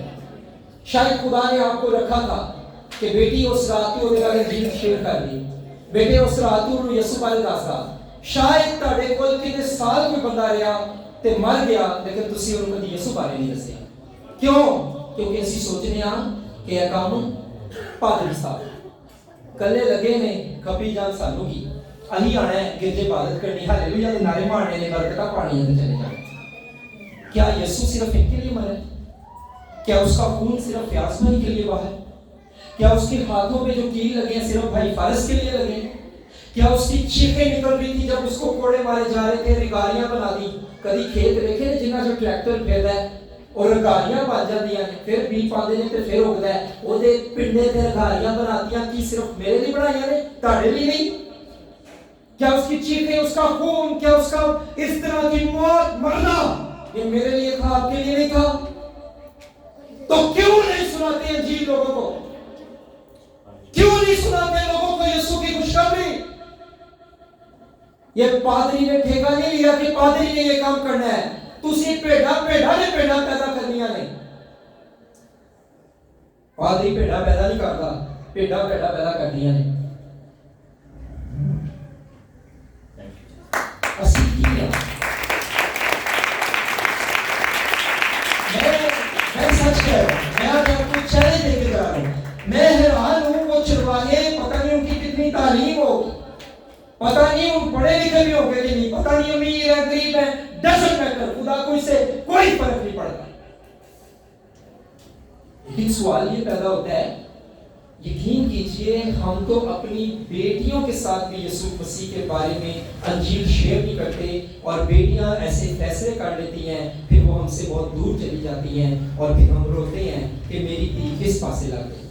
شاید خدا نے آپ کو رکھا تھا کہ بیٹی اس رات کو میرا انجیل شیئر کر دی، بیٹے اس رات کو یسوع بارے دسدا. شاید تہاڈے کول کتنے سال کوئی بندہ رہا تے مر گیا لیکن تسی انہوں کدی یسوع بارے نہیں دسیا. کیوں؟ کیونکہ اسی سوچنے ہاں کہ یہ کام پادری صاحب کلے لگے نے، کبھی جان سانو کی اہی آنا ہے گرجے عبادت کرنی، ہالےلویا دے نعرے مارنے نے، برکتاں پانی تے چلے جانے. کیا یسوع صرف ان کے لیے مرا ہے؟ کیا اس کا خون صرف فیاض بھائی کے لیے بہا ہے؟ کیا اس کے ہاتھوں میں جو کیل لگے ہیں صرف بھائی فارس کے لیے لگے ہیں؟ کیا اس کی چیخیں نکل رہی تھی جب اس کو کوڑے مارے جا رہے تھے، ریگاریاں بنا دی؟ کدی کھیت دیکھے جنہاں جو ٹریکٹر پھیردا ہے اور ریگاریاں بن جاندیاں نے، پھر بی پاندے نے تے پھر اگدا ہے، او دے پنڈے تے ریگاریاں بناتیاں کی صرف میرے لیے بنائیاں نے، تہاڈے لیے نہیں؟ کیا اس کی چیخیں، اس کا خون، کیا اس کا اس طرح کی موت، مرنا یہ میرے لیے تھا، آپ کے لیے نہیں تھا؟ تو کیوں نہیں سناتے انجیل لوگوں کو؟ کیوں نہیں سناتے لوگوں کو یسوع کی خوشخبری؟ یہ پادری نے ٹھیکہ نہیں لیا کہ پادری نے یہ کام کرنا ہے. تسی پیڑا نے پیڑا پیدا کرنیاں نہیں. پادری پیڑا پیدا نہیں کرتا، پیڑا پیدا کرنیاں نہیں. اسی کی ہے. میں سچ کہہ رہا ہوں، میں آپ کو چیلنج دے کے جا رہا ہوں. میں حیران ہوں وہ چرواہے، پتہ نہیں ان کی کتنی تعلیم ہوگی، پتہ نہیں ان پڑھے لکھے بھی ہوں گے کہ نہیں، پتہ نہیں امیر ہے غریب ہے، ڈزنٹ میٹر، خدا کو اس سے کوئی فرق نہیں پڑتا. لیکن سوال یہ پیدا ہوتا ہے، یقین کیجئے ہم تو اپنی بیٹیوں کے ساتھ بھی یسوع مسیح کے بارے میں انجیل شیئر نہیں کرتے، اور بیٹیاں ایسے فیصلے کر لیتی ہیں، پھر وہ ہم سے بہت دور چلی جاتی ہیں اور پھر ہم روتے ہیں کہ میری دھی کس پاسے لگ گئی.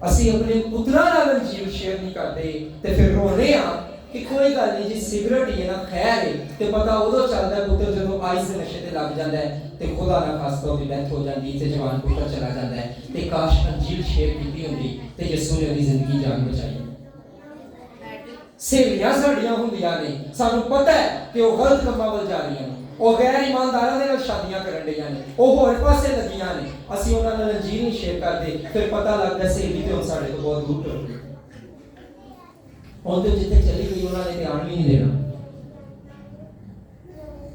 اسی اپنے پترا نال انجیل شیئر نہیں کرتے تے پھر رونے ہاں کہ کوئی گل نہیں جی، سگریٹ ہی ہے نا، خیر ہے. تے پتہ ادو چلتا ہے پتر جدوں آئس دے نشے تے لگ جاندا ہے تے خدا نہ خاصتا دی ڈیتھ ہو جاندی تے جوان پتر چلا جاندا ہے. تے کاش انجیل شیئر کیتی ہوندی تے یسوع نے اپنی زندگی جان بچائی. سہیلیاں ساڈیاں ہوندیاں نے، سانوں پتہ ہے کہ وہ غلط کماں ول جا رہی ہیں، وہ غیر ایمانداراں دے نال شادیاں کرن ڈیاں نے، وہ ہور پاسے لگیاں نے، اسی انہاں نال انجیل نہیں شیئر کردے. پھر پتہ لگدا سہیلی تے ہن ساڈے تو بہت دور ٹر گئی. ہن تے جتھے چلی گئی انہاں نے دھیان بھی نہیں دینا.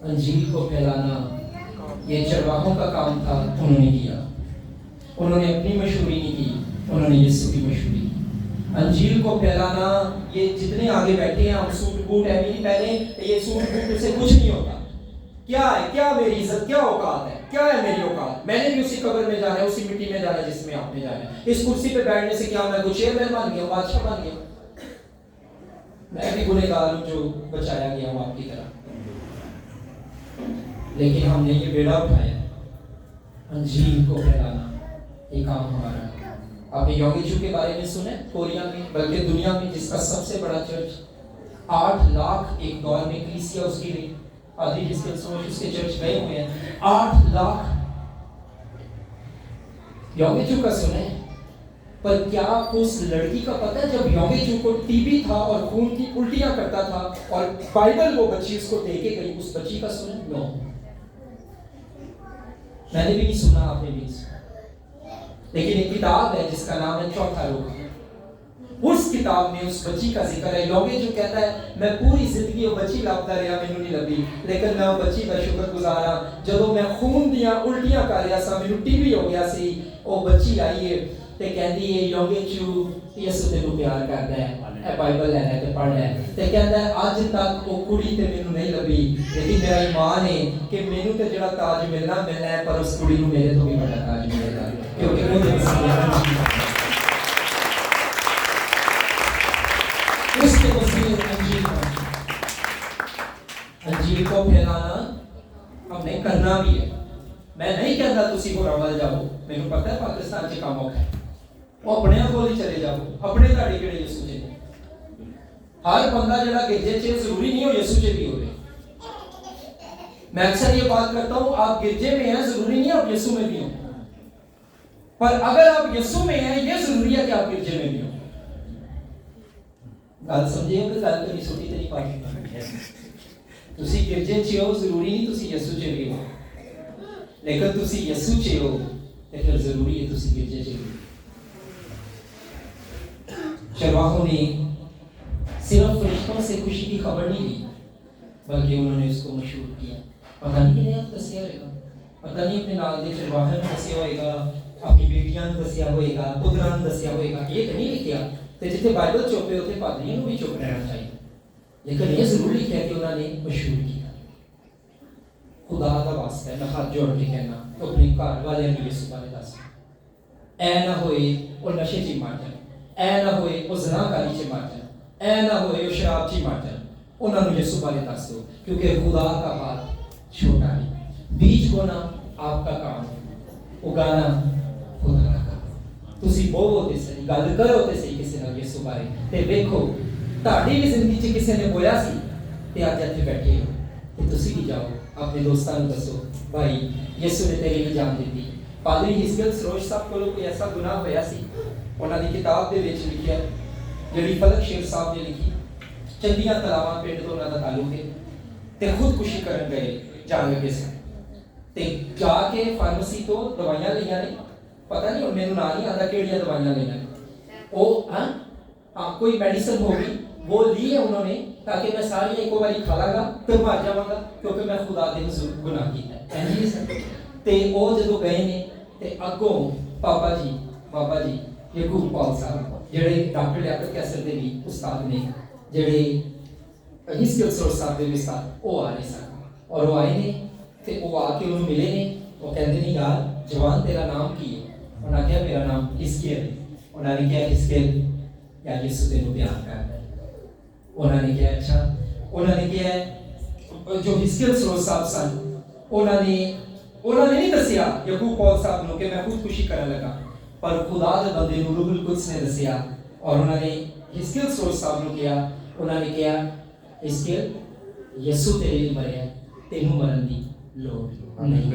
انجیل کو پھیلانا یہ چرواہوں کا کام تھا، انہوں نے کیا. انہوں نے اپنی مشہوری نہیں کی، انہوں نے یسوع کی مشہوری. انجیل کو پھیلانا، یہ جتنے آگے بیٹھے ہیں، ہم سوٹ بوٹ ہے نہیں پہنے، یہ سوٹ بوٹ سے کچھ نہیں ہوتا. کیا ہے، کیا میری عزت، کیا اوقات ہے، کیا ہے میری اوقات؟ میں نے بھی اسی قبر میں جانا ہے، اسی مٹی میں جانا ہے جس میں آپ نے جانا ہے. اس کرسی پہ بیٹھنے سے کیا میں کوئی چیئرمین بن گیا ہوں، بادشاہ بن گیا ہوں؟ میں بھی گنہگار ہوں جو بچایا گیا ہوں آپ کی طرح. لیکن ہم نے یہ بیڑا اٹھایا. अंजीर को फैलाना ये काम हमारा है। आपने योंगेचू के बारे में सुने? कोरिया में, बल्कि दुनिया में जिसका सबसे बड़ा चर्च 8 लाख एक दौर में कलीसिया उसकी रही। आदि जिसके उसके चर्च गए हुए हैं 8 लाख। योंगेचू का सुने, पर क्या आपको उस लड़की का पता है जब योंगेचू को टीबी था और खून की उल्टियां करता था और बाइबल वो बच्ची उसको दे के गई, उस बच्ची का सुने? नो, मैंने भी नहीं सुना, आपने भी नहीं सुना। लेकिन एक किताब है जिसका नाम है चौथा रोग। उस किताब में उस बच्ची का जिक्र है। योंगेचू कहता है मैं पूरी जिंदगी वो बच्ची लापता रहा, मैनू नहीं लभी, लेकिन मैं वो बच्ची का शुक्रगुजार हां ਜਦੋਂ मैं खून दियां उल्टियां कर रहा सा, मैनू टीबी हो गया सी, वो बच्ची आई है ਤੇ ਕਹਿੰਦੀ ਹੈ योंगेचू ਯਿਸੂ ਤੈਨੂੰ ਪਿਆਰ ਕਰਦਾ ਹੈ, ਇਹ ਬਾਈਬਲ ਲੈਣਾ ਤੇ ਪੜ੍ਹਨਾ ਹੈ। ਤੇ ਕਹਿੰਦਾ ਅੱਜ ਤੱਕ ਉਹ ਕੁੜੀ ਤੇ ਮੈਨੂੰ ਨਹੀਂ ਲੱਭੀ, ਲੇਕਿਨ ਮੇਰਾ ਈਮਾਨ ਹੈ ਕਿ ਮੈਨੂੰ ਤੇ ਜਿਹੜਾ ਤਾਜ ਮਿਲਣਾ ਹੈ, ਪਰ ਉਸ ਕੁੜੀ ਨੂੰ ਮੇਰੇ ਤੋਂ ਵੀ ਵੱਡਾ ਤਾਜ ਮਿਲੇਗਾ, ਕਿਉਂਕਿ ਉਹ ਤੇ उसके वसीले अंजीर को फैलाना हमने करना भी है। मैं नहीं कहता तुसी हो रवल जाओ, मैंने पता है पाकिस्तान च काम औखा है, वो अपने कोल ही चले जाओ, अपने ਤੁਹਾਡੇ ਕਿਹੜੇ ਯਿਸੂ ਜੀ ਨੇ। हर बंदा जड़ा गिरजे च जरूरी नहीं हो यीशु च भी होवे। मैं अक्सर ये बात करता हूँ, आप गिरजे में हैं जरूरी नहीं आप यीशु में भी हो, पर अगर आप यीशु में हैं ये जरूरी है कि आप गिरजे में भी हो। गल समझे हो? गल तो नहीं छोटी तेरी पाई तुसी गिरजे च हो जरूरी नहीं तुसी यीशु च भी हो, लेकिन तुसी यीशु च हो तो फिर जरूरी है तुसी गिरजे च भी हो। शरवाहों ने सिर्फ फरिश्तों से खुशी की खबर नहीं ली, बल्कि उन्होंने उसको मशहूर किया। पता नहीं कितने आप दसिया होगा, पता नहीं अपने नाल दे चरवाहे ने दसिया होगा, अपनी बेटियां ने दसिया होगा, पुत्रां ने दसिया होगा, ये नहीं लिखिया। ते जिथे बाइबल चुप है उथे पादरियों को भी चुप रहना चाहिए, लेकिन ये जरूर लिखा कि उन्होंने मशहूर किया। खुदा का वास्ता है, मैं हाथ जोड़ के कहना तो अपने घर वाले ने यीशु बारे दस, ऐ ना होए वो नशे च मर जाए, ऐ ना होए वो ज़नाकारी च मर जाए, ऐ ना होए वो शराब च मर जाए, उन्होंने यीशु बारे दस दो, क्योंकि खुदा का हाथ छोटा है। बीज बोना आपका काम है, उगाना खुदा का काम। तुसी बोवो ते सही, गल करो ते सही किसी नाल यीशु बारे, ते देखो ਤੁਹਾਡੀ भी जिंदगी च किसी ने बोया सी ते अज इत्थे बैठे हो, ते तुसी भी जाओ अपने दोस्तां नूं दसो भाई यीशु ने तेरी भी जान दी। पादरी हिस्कियल सरोज साहब कोलों कोई ऐसा गुनाह होया सी, उन्हां दी किताब दे विच लिखिया, ਜਿਹੜੀ फलक शेर साहब ने लिखी, चंदियां तलावां पिंड तो उन्हां दा ताल्लुक है, ते खुदकुशी करन गए जान लगे सी, ते जाके फार्मेसी तो दवाइयां लईयां ने, पता नहीं मैनूं ना नहीं आंदा किहड़ियां दवाइयां लईयां ने, हाँ कोई मेडिसिन होगी वो ली है उन्होंने, ताकि मैं सारी एक बारी खा लांगा तो मर जावांगा, क्योंकि मैं खुदा दे हुजूर गुनाह कीता है। ते ओ जदों गए ने ते अगों बाबा जी यकूब पॉल साहब ਜਿਹੜੇ ਡਾਕਟਰ ਲਿਆਕਤ ਕੈਸਰ ਦੇ ਵੀ ਉਸਤਾਦ ਨੇ, ਜਿਹੜੇ ਹਿਸਕਿयल ਸੋਰ ਸਾਹਿਬ ਦੇ ਉਸਤਾਦ, ਉਹ ਆ ਰਹੇ ਸਨ ਔਰ ਉਹ ਆਏ ਨੇ ਤੇ ਉਹ ਆ ਕੇ ਉਹਨੂੰ ਮਿਲੇ ਨੇ। ਉਹ ਕਹਿੰਦੇ ਨੇ ਯਾਰ ਜਵਾਨ ਤੇਰਾ ਨਾਮ ਕੀ ਹੈ? ਉਹਨਾਂ ਕਿਹਾ ਮੇਰਾ ਨਾਮ ਹਿਸਕਿयल। ਉਹਨਾਂ ਨੇ ਕਿਹਾ ਹਿਸਕਿयल ਯਾਰ ਯਿਸੂ ਤੈਨੂੰ ਪਿਆਰ ਕਰਦਾ ਹੈ। ਉਹਨਾਂ ਨੇ ਕਿਹਾ ਅੱਛਾ। ਉਹਨਾਂ ਨੇ ਕਿਹਾ ਜੋ ਹਿਸਕਿयल ਸੋਰ ਸਾਹਿਬ ਸਨ, ਉਹਨਾਂ ਨੇ ਨਹੀਂ ਦੱਸਿਆ ਯਕੂਬ ਪੌਲ ਸਾਹਿਬ ਨੂੰ ਕਿ ਮੈਂ ਖੁਦਕੁਸ਼ੀ ਕਰਨ ਲੱਗਾ, पर खुदा दे बंदे नूं रूहुल कुद्स ने दसिया और उन्होंने हिस्कियल सोर साहब नूं कहा, उन्होंने कहा हिस्कियल यीशु तेरे लिए मरिया, तेनू मरन दी लोड़ नहीं।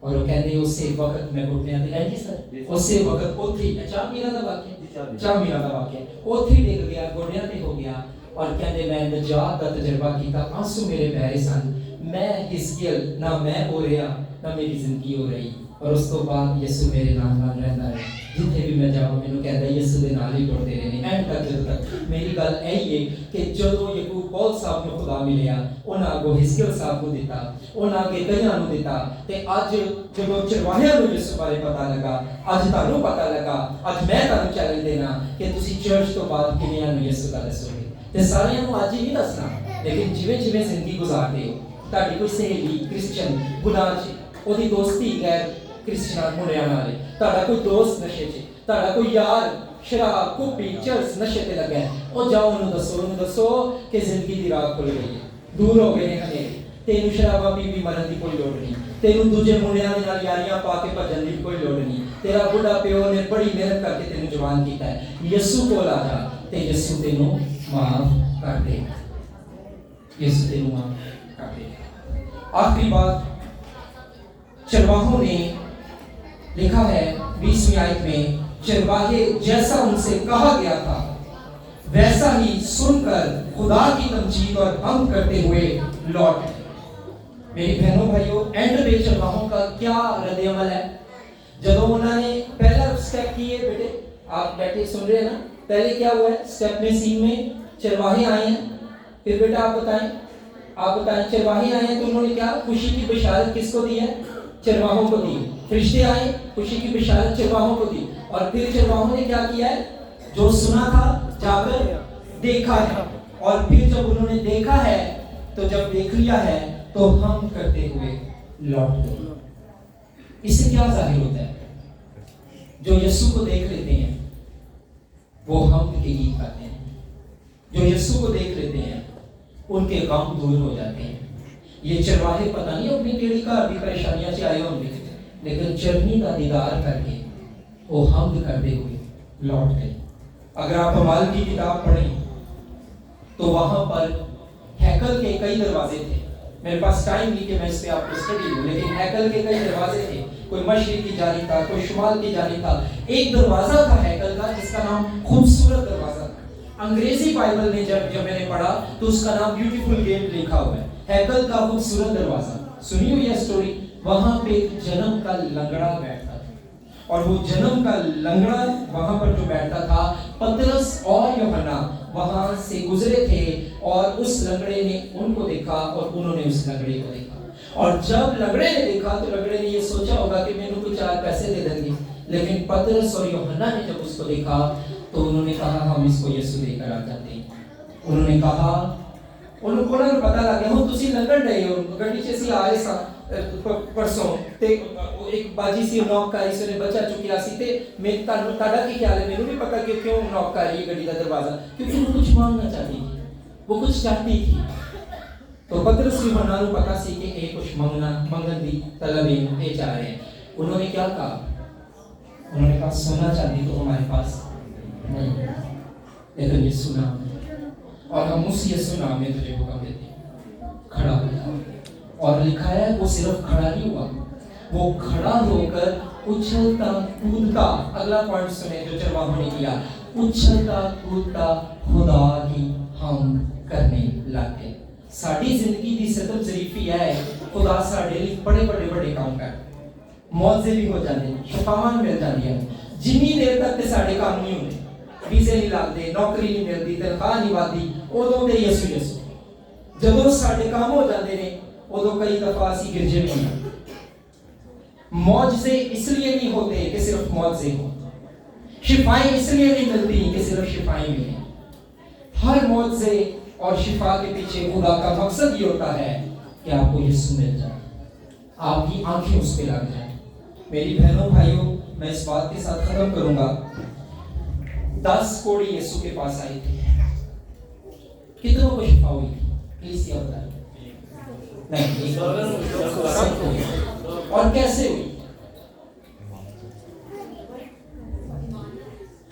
और वो कहंदे उसे वक्त मैं घुटनियां ते ऐ जी सर उसे वक्त ओथे 4 महीना दा वाक्य ओथे ही डिग गया, घुटनियां ते हो गया और कहंदे मैं नजात दा तजर्बा कीता, आंसू मेरे बह सन, मैं हिस्कियल ना मैं हो रहा ना मेरी जिंदगी हो रही। और उस तो बाद यीशु मेरे नाल रहंदा है, जिथे भी मैं जाऊं मैनू कहंदा यीशु दे नाल ही टुरदे रहने एंड तक जदों तक। मेरी गल यही है कि जदों यकूब पौल साहब नूं खुदा मिलिया, उन्हां अगों हिस्कियल साहब नूं दिता, उन्हां अगे कईयां नूं दिता, ते अज जदों चरवाहियां नूं यीशु बारे पता लगा, अज तुहानूं पता लगा, अज मैं तुहानूं चैलेंज देना कि तुसीं चर्च तो बाद किवें नूं यीशु दा दसोगे। ते सारियां नूं अज ही नहीं दसना, लेकिन जिवें जिवें जिंदगी गुजारदे हो, तुहाडी कोई सहेली क्रिश्चियन गुनाह च, ओदी दोस्ती गैर क्रिश्चियन मुंडियां नाल, तुहाडा कोई दोस्त नशे च, तुहाडा कोई यार शराब कुपी चरस नशे ते लगा है, ओ जाओ उन्हें दसो कि जिंदगी दी राह खुल गई है, दूर हो गए हैं हनेरे, ਤੈਨੂੰ ਸ਼ਰਾਬਾਂ ਪੀ ਵੀ ਮਰਨ ਦੀ ਕੋਈ ਲੋੜ ਨਹੀਂ, ਤੈਨੂੰ ਦੂਜੇ ਮੁੰਡਿਆਂ ਦੇ ਨਾਲ ਯਾਰੀਆਂ ਪਾ ਕੇ ਭੱਜਣ ਦੀ ਕੋਈ ਲੋੜ ਨਹੀਂ। ਤੇਰਾ ਬੁੱਢਾ ਪਿਓ ਨੇ ਬੜੀ ਮਿਹਨਤ ਕਰਕੇ ਤੈਨੂੰ ਜਵਾਨ ਕੀਤਾ ਹੈ। ਯਿਸੂ ਕੋਲ ਆ ਜਾ ਤੇ ਯਿਸੂ ਤੈਨੂੰ ਮਾਫ ਕਰ ਦੇ, यीशु तेनू माफ कर दे। आखिरी बात, चरवाहों ने लिखा है 20वीं आयत में, चरवाहे जैसा उनसे कहा गया था वैसा ही सुनकर खुदा की तमजीद और हमद करते हुए लौट गए। मेरी बहनों भाइयों, एंड में चरवाहों का क्या रद्द अमल है? जब उन्होंने पहला स्टेप किए, बेटे आप बैठे सुन रहे हैं ना, पहले क्या हुआ है स्टेप में, सीन में चरवाहे आए हैं। फिर बेटा आप बताएं चरवाहे आए हैं तो उन्होंने क्या खुशी की बशारत किसको दी है? चरवाहों को दी। फरिश्ते आए, खुशी की बशारत चरवाहों को दी। और फिर चरवाहों ने क्या किया है? जो सुना था जाकर देखा है। और फिर जब उन्होंने देखा है तो जब देख लिया है तो हम करते हुए लौट गए। इससे क्या जाहिर होता है? जो यीशु को देख लेते हैं वो हम के गीत गाते हैं। जो यीशु को देख लेते हैं उनके गम दूर हो जाते हैं। ये चरवाहे पता नहीं अपनी टेढ़ी कार भी परेशानियां से आए होंगे, लेकिन चरनी का दीदार करके वो हमद करते हुए लौट गए। अगर आप अमाल की किताब पढ़ें तो वहां पर हैकल के कई दरवाजे थे। मेरे पास टाइम नहीं कि मैं इस पे आपको स्टडी दूं, लेकिन हैकल के कई दरवाजे थे। कोई मशरिक की जानिब था, कोई शुमाल की जानिब था। एक दरवाजा था हैकल का जिसका नाम खूबसूरत दरवाजा था। अंग्रेजी बाइबल में जब मैंने पढ़ा तो उसका नाम ब्यूटीफुल गेट लिखा हुआ है, हैकल का खूबसूरत दरवाजा। सुनी हुई है स्टोरी? वहां पे जन्म का लंगड़ा बैठता था और वो जन्म का लंगड़ा वहां पर जो बैठता था, पतरस और यूहन्ना वहां से गुजरे थे और उस लंगड़े ने उनको देखा और उन्होंने उस लंगड़े को देखा। और जब लंगड़े ने देखा तो लंगड़े ने ये सोचा होगा कि मैंने कुछ 4 पैसे दे देंगे, लेकिन पतरस और यूहन्ना ने जब उसको देखा तो उन्होंने कहा हम इसको यीशु देकर आ जाते हैं। उन्होंने कहा, उनको पता लग गया हो तुसी लंगड़ रहे हो, गड्डी च सी आए सा परसों ते एक बाजी सी नॉक करी सी, बच्चा चुकिया सी ते मैं ताड़ा की ख्याल है, मेनू भी पता कि क्यों नॉक कर रही है गड्डी का दरवाजा, क्योंकि वो कुछ मांगना चाहती थी, वो कुछ चाहती थी। तो पतरस की यूहन्ना को पता सी कि ये कुछ मंगन दी तलब ये चाह रहे हैं। उन्होंने क्या कहा? उन्होंने कहा सोना चांदी तो हमारे पास नहीं, लेकिन यीशु नाम और हम उस यीशु नाम में तुझे हुक्म देते हैं, खड़ा हो जा। और लिखा है वो सिर्फ खड़ा नहीं हुआ, वो खड़ा होकर उछलता कूदता, अगला पॉइंट सुने जो चरवाहों ने किया, उछलता कूदता खुदा की हम करने लगे। साड़ी जिंदगी की सतब जरीफी है, खुदा साडे लिए बड़े काम कर, मौजे भी हो जाते हैं, शफावान मिल जाती है। जिन्नी देर तक साडे काम नहीं होते, वीजे नहीं लगते, नौकरी नहीं मिलती, तनख्वाह नहीं बढ़ती, उदों ते यीशु जदों साडे काम हो जाते हैं उदों कई दफा असीं गिरजे भी हैं। मौजे इसलिए नहीं होते कि सिर्फ मौजे हो, शिफाएं इसलिए नहीं मिलती कि सिर्फ शिफाएं मिलें। हर मौजे और शिफा के पीछे खुदा का मकसद ये होता है कि आपको यीशु मिल जाए, आपकी आंखें उस पे लग जाए। मेरी बहनों भाइयों, मैं इस बात के साथ खत्म करूंगा। 10 कोढ़ी यीशु के पास आई थी, कितनों को शिफा हुई? प्लीज ये बताइए। नहीं, और कैसे हुई?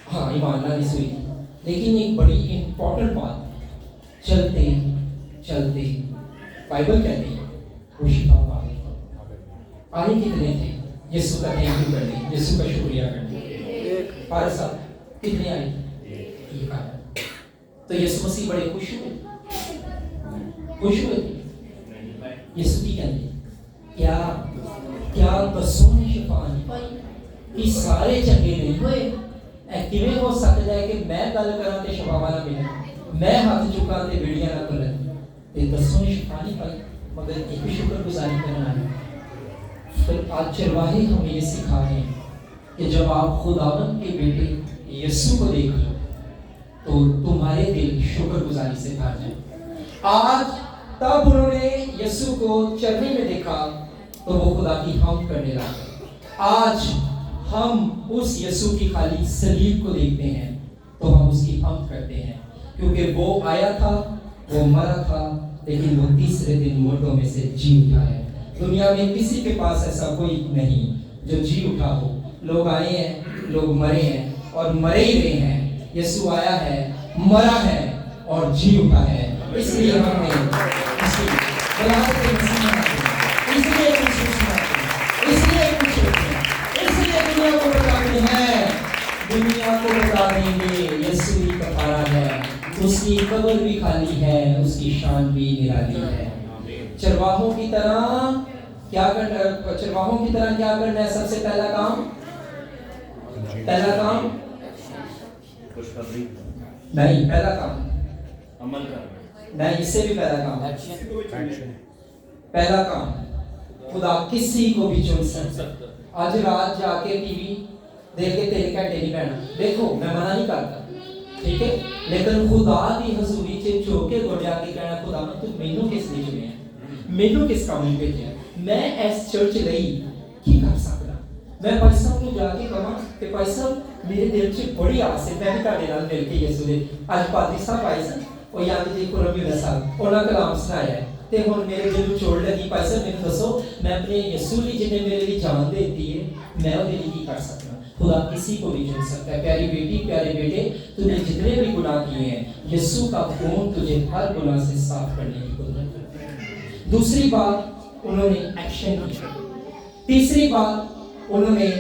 हाँ, ईमान लाने से हुई। लेकिन एक बड़ी इंपॉर्टेंट बात, चलते चलते बाइबल कहती है वो शिफा पा गई। आए कितने थे? यीशु का थैंक यू करने, यीशु का शुक्रिया करने। फारस साहब कितने आए? एक आया। तो यीशु मसीह बड़े खुश हुए। यीशु की कहते क्या बसों ने शिफा नहीं पाई कि सारे चंगे नहीं हुए? किवें हो सकता है कि मैं गल करा ते शिफा वाला मिले, मैं हाथ चुका ते बेड़ियां ना खुले, ते बसों ने शिफा नहीं पाई, मगर एक भी शुक्रगुजारी करना है। फिर आज चरवाहे हमें ये सिखा रहे हैं कि जब आप खुदावंद के बेटे यीशु को देख लो तो तुम्हारे दिल शुक्रगुजारी से भर जाए। आज तब उन्होंने यीशु को चरनी में देखा तो वो खुदा की हम करने लगे। आज हम उस यीशु की खाली सलीब को देखते हैं तो हम उसकी हम करते हैं, क्योंकि वो आया था, वो मरा था लेकिन वो तीसरे दिन मुर्दों में से जी उठा है। दुनिया में किसी के पास ऐसा कोई नहीं जो जी उठा हो। लोग आए हैं, लोग मरे हैं और मरे ही रहे हैं। यीशु आया है, मरा है और जी उठा है। इसलिए हमें इसलिए दुनिया को बताते हैं, दुनिया को बता देंगे यीशु ही कफारा है, उसकी कब्र भी खाली है, उसकी शान भी निराली है। चरवाहों की तरह क्या करना है? सबसे पहला काम नहीं, पहला काम अमल करना नहीं, इससे भी पहला काम पहला काम खुदा किसी को भी चुन सकता। आज रात जाके टीवी देख के 3 घंटे नहीं बैठना, देखो मैं मना नहीं करता, ठीक है, लेकिन खुदा दी हजूरी च झुक के जाके कहना, खुदा तू मैनू किस लिए चुनिया, मैनू किस काम में भेजा, मैं इस चर्च लई की कर सकदा। मैं भाई साहब को जाके कहां कि भाई साहब मेरे दिल च बड़ी आस है, मैं भी ਤੁਹਾਡੇ ਨਾਲ मिल के यीशु दे आज पादी साहब आए सन, ਉਹ ਯਾਦ ਜੀ ਕੋ ਰਬੀ ਨਸਾਬ ਉਹਨਾਂ ਕਲਾਮ ਸੁਣਾਇਆ ਤੇ ਹੁਣ ਮੇਰੇ ਦਿਲ ਨੂੰ ਛੋੜ ਲੱਗੀ। ਭਾਈ ਸਾਹਿਬ ਮੈਨੂੰ ਦੱਸੋ मैं अपने यीशु ਲਈ जिन्हें मेरे लिए जान दे दी है, मैं ਉਹਦੇ ਲਈ ਕੀ कर सकता। खुदा किसी को भी चुन सकता है। प्यारी बेटी, प्यारे बेटे, तूने जितने भी गुनाह किए हैं, यीशु का खून तुझे हर गुनाह से साफ करने की कुदरत है। दूसरी बात उन्होंने एक्शन की। तीसरी बात उन्होंने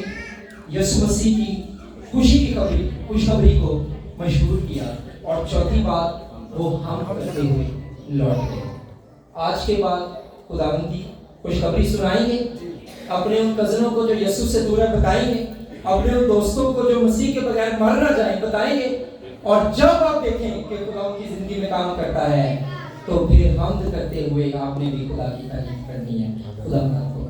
यीशु मसीह की खुशखबरी को मशहूर किया। और चौथी बात वो हम करते हुए लौट गए। आज के बाद खुदावंद की खुशखबरी सुनाएंगे, अपने उन कजनों को जो यीशु से दूर है बताएंगे, अपने उन दोस्तों को जो मसीह के बगैर मर ना जाए बताएंगे। और जब आप देखें कि खुदा उनकी जिंदगी में काम करता है तो फिर हमद करते हुए आपने भी खुदा की तारीफ करनी है। खुदा आपको